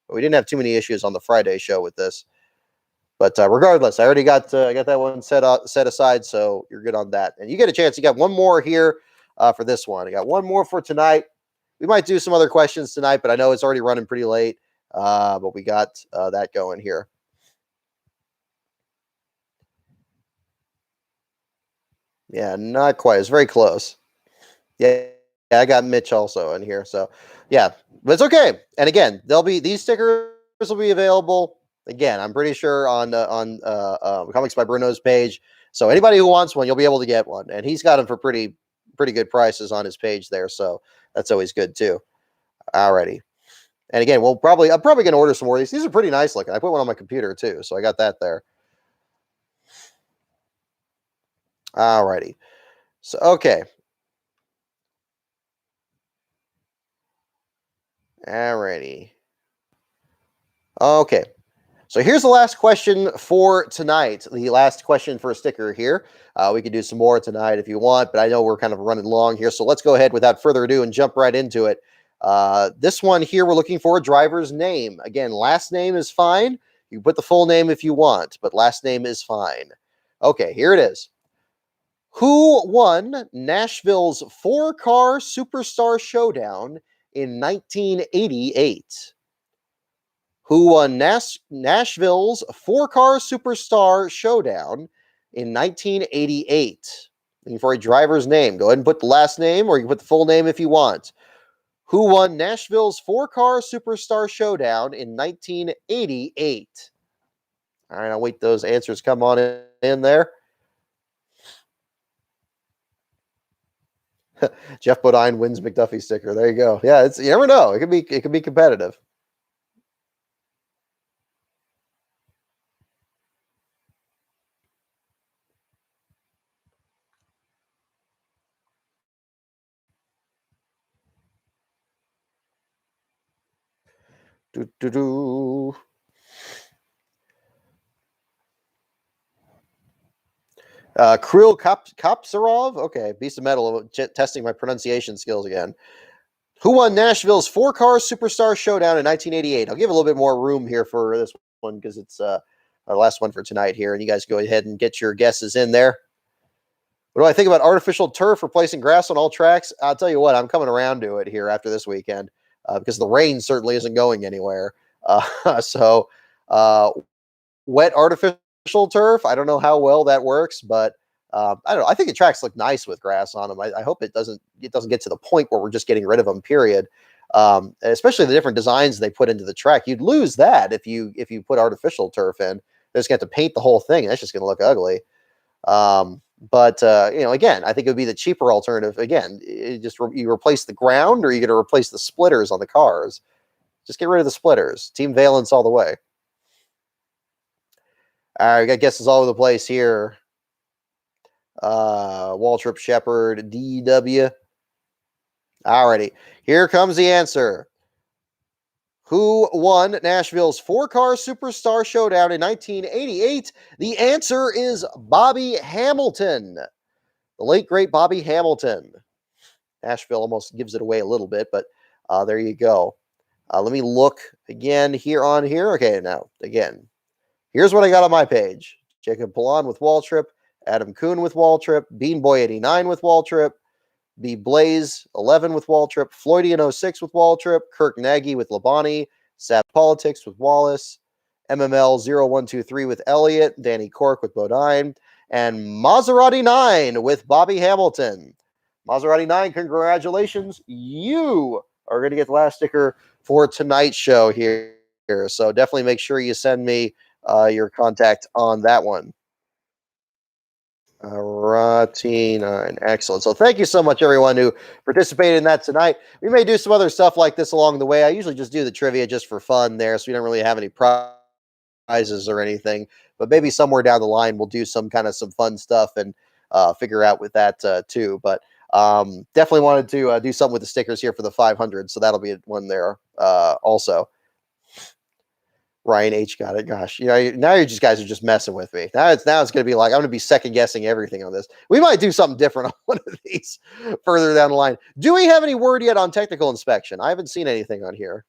But we didn't have too many issues on the Friday show with this. But regardless, I already got that one set aside, so you're good on that. And you get a chance. You got one more here for this one. I got one more for tonight. We might do some other questions tonight, but I know it's already running pretty late. But we got that going here. Yeah, not quite. It's very close. Yeah, I got Mitch also in here. So, yeah, but it's okay. And again, these stickers will be available. Again, I'm pretty sure on Comics by Bruno's page. So anybody who wants one, you'll be able to get one. And he's got them for pretty good prices on his page there. So that's always good too. Alrighty. And again, I'm probably going to order some more of these. These are pretty nice looking. I put one on my computer too, so I got that there. Alrighty. So okay. Alrighty. Okay. So here's the last question for tonight. The last question for a sticker here. We could do some more tonight if you want, but I know we're kind of running long here. So let's go ahead without further ado and jump right into it. This one here, we're looking for a driver's name. Again, last name is fine. You can put the full name if you want, but last name is fine. Okay, here it is. Who won Nashville's 4-car Superstar Showdown in 1988? Who won Nashville's 4-car Superstar Showdown in 1988? Looking for a driver's name. Go ahead and put the last name, or you can put the full name if you want. Who won Nashville's 4-car Superstar Showdown in 1988? All right, I'll wait those answers come on in there. Jeff Bodine wins McDuffie sticker. There you go. Yeah, you never know. It could be competitive. Kirill Kopsarov. Okay, Beast of Metal, testing my pronunciation skills again. Who won Nashville's 4-car Superstar Showdown in 1988? I'll give a little bit more room here for this one because it's our last one for tonight here, and you guys go ahead and get your guesses in there. What do I think about artificial turf replacing grass on all tracks? I'll tell you what, I'm coming around to it here after this weekend because the rain certainly isn't going anywhere. Wet artificial turf, I don't know how well that works, but I don't know. I think the tracks look nice with grass on them. I hope it doesn't get to the point where we're just getting rid of them. Period. Especially the different designs they put into the track. You'd lose that if you put artificial turf in. They're just going to have to paint the whole thing. That's just going to look ugly. But again, I think it would be the cheaper alternative. Again, you replace the ground, or you going to replace the splitters on the cars. Just get rid of the splitters. Team Valence all the way. All right, we got guesses all over the place here. Waltrip, Shepard, DW. Alrighty, here comes the answer. Who won Nashville's 4-car Superstar Showdown in 1988? The answer is Bobby Hamilton. The late, great Bobby Hamilton. Nashville almost gives it away a little bit, but there you go. Let me look again here on here. Okay, now, again, here's what I got on my page. Jacob Pilon with Waltrip, Adam Kuhn with Waltrip, Beanboy89 with Waltrip, B Blaze 11 with Waltrip, Floydian 06 with Waltrip, Kirk Nagy with Labonte, Sap Politics with Wallace, MML 0123 with Elliott, Danny Cork with Bodine, and Maserati 9 with Bobby Hamilton. Maserati 9, congratulations. You are going to get the last sticker for tonight's show here. So definitely make sure you send me your contact on that one. Ratina, excellent. So thank you so much, everyone who participated in that tonight. We may do some other stuff like this along the way. I usually just do the trivia just for fun there, so we don't really have any prizes or anything. But maybe somewhere down the line we'll do some fun stuff and figure out with that too. But definitely wanted to do something with the stickers here for the 500, so that'll be one there also. Ryan H got it. Gosh, now you just guys are just messing with me. Now it's going to be like I'm going to be second guessing everything on this. We might do something different on one of these further down the line. Do we have any word yet on technical inspection? I haven't seen anything on here.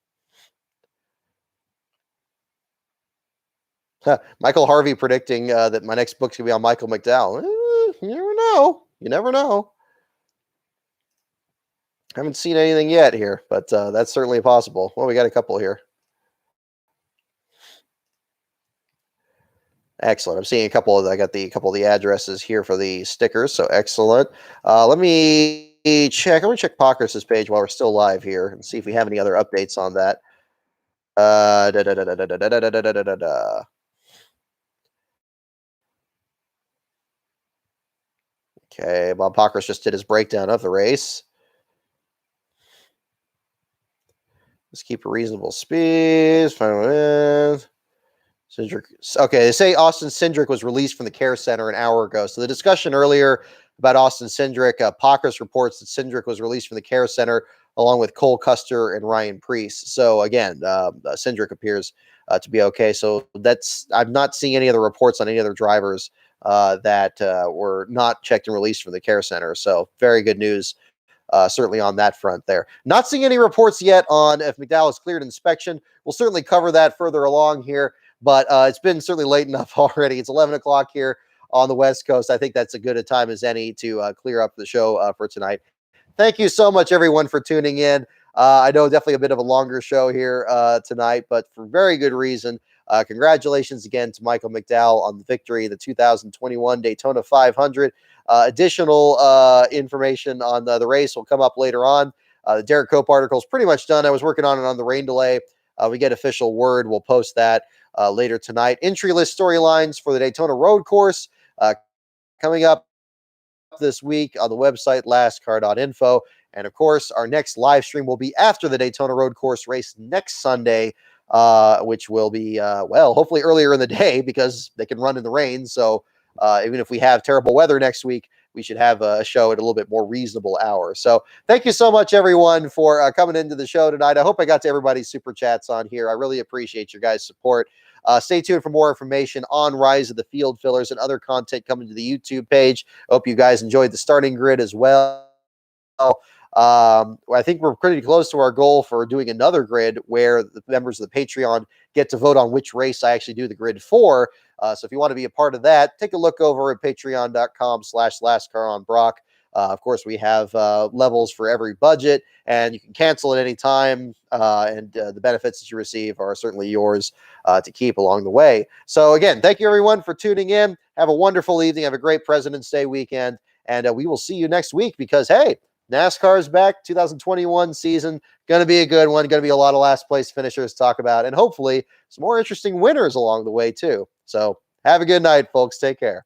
Michael Harvey predicting that my next book's going to be on Michael McDowell. You never know. You never know. Haven't seen anything yet here, but that's certainly possible. Well, we got a couple here. Excellent. I'm seeing a couple of the addresses here for the stickers. So excellent. Let me check. I'm going to check Pockers's page while we're still live here and see if we have any other updates on that. Okay, Bob Pockers just did his breakdown of the race. Let's keep a reasonable speed. Cindric. Okay, they say Austin Cindric was released from the care center an hour ago. So the discussion earlier about Austin Cindric, Pockers reports that Cindric was released from the care center along with Cole Custer and Ryan Preece. So again, Cindric appears to be okay. So I'm not seeing any other reports on any other drivers that were not checked and released from the care center. So very good news. Certainly on that front there. Not seeing any reports yet on if McDowell has cleared inspection. We'll certainly cover that further along here, but it's been certainly late enough already. It's 11 o'clock here on the West Coast. I think that's as good a time as any to clear up the show for tonight. Thank you so much, everyone, for tuning in. I know definitely a bit of a longer show here tonight, but for very good reason. Congratulations again to Michael McDowell on the victory, the 2021 Daytona 500. Additional information on the race will come up later on. The Derek Cope article is pretty much done. I was working on it on the rain delay. We get official word. We'll post that later tonight. Entry list storylines for the Daytona Road Course coming up this week on the website, lastcar.info. And of course, our next live stream will be after the Daytona Road Course race next Sunday, which will be, hopefully earlier in the day because they can run in the rain. So even if we have terrible weather next week, we should have a show at a little bit more reasonable hour. So thank you so much, everyone, for coming into the show tonight. I hope I got to everybody's super chats on here. I really appreciate your guys' support. Stay tuned for more information on Rise of the Field Fillers and other content coming to the YouTube page. I hope you guys enjoyed the starting grid as well. I think we're pretty close to our goal for doing another grid where the members of the Patreon get to vote on which race I actually do the grid for. So if you want to be a part of that, take a look over at patreon.com/lastcaronbrock. Of course, we have levels for every budget, and you can cancel at any time. And the benefits that you receive are certainly yours to keep along the way. So, again, thank you everyone for tuning in. Have a wonderful evening. Have a great President's Day weekend. And we will see you next week because, hey, NASCAR's back. 2021 season. Going to be a good one. Going to be a lot of last place finishers to talk about. And hopefully some more interesting winners along the way, too. So have a good night, folks. Take care.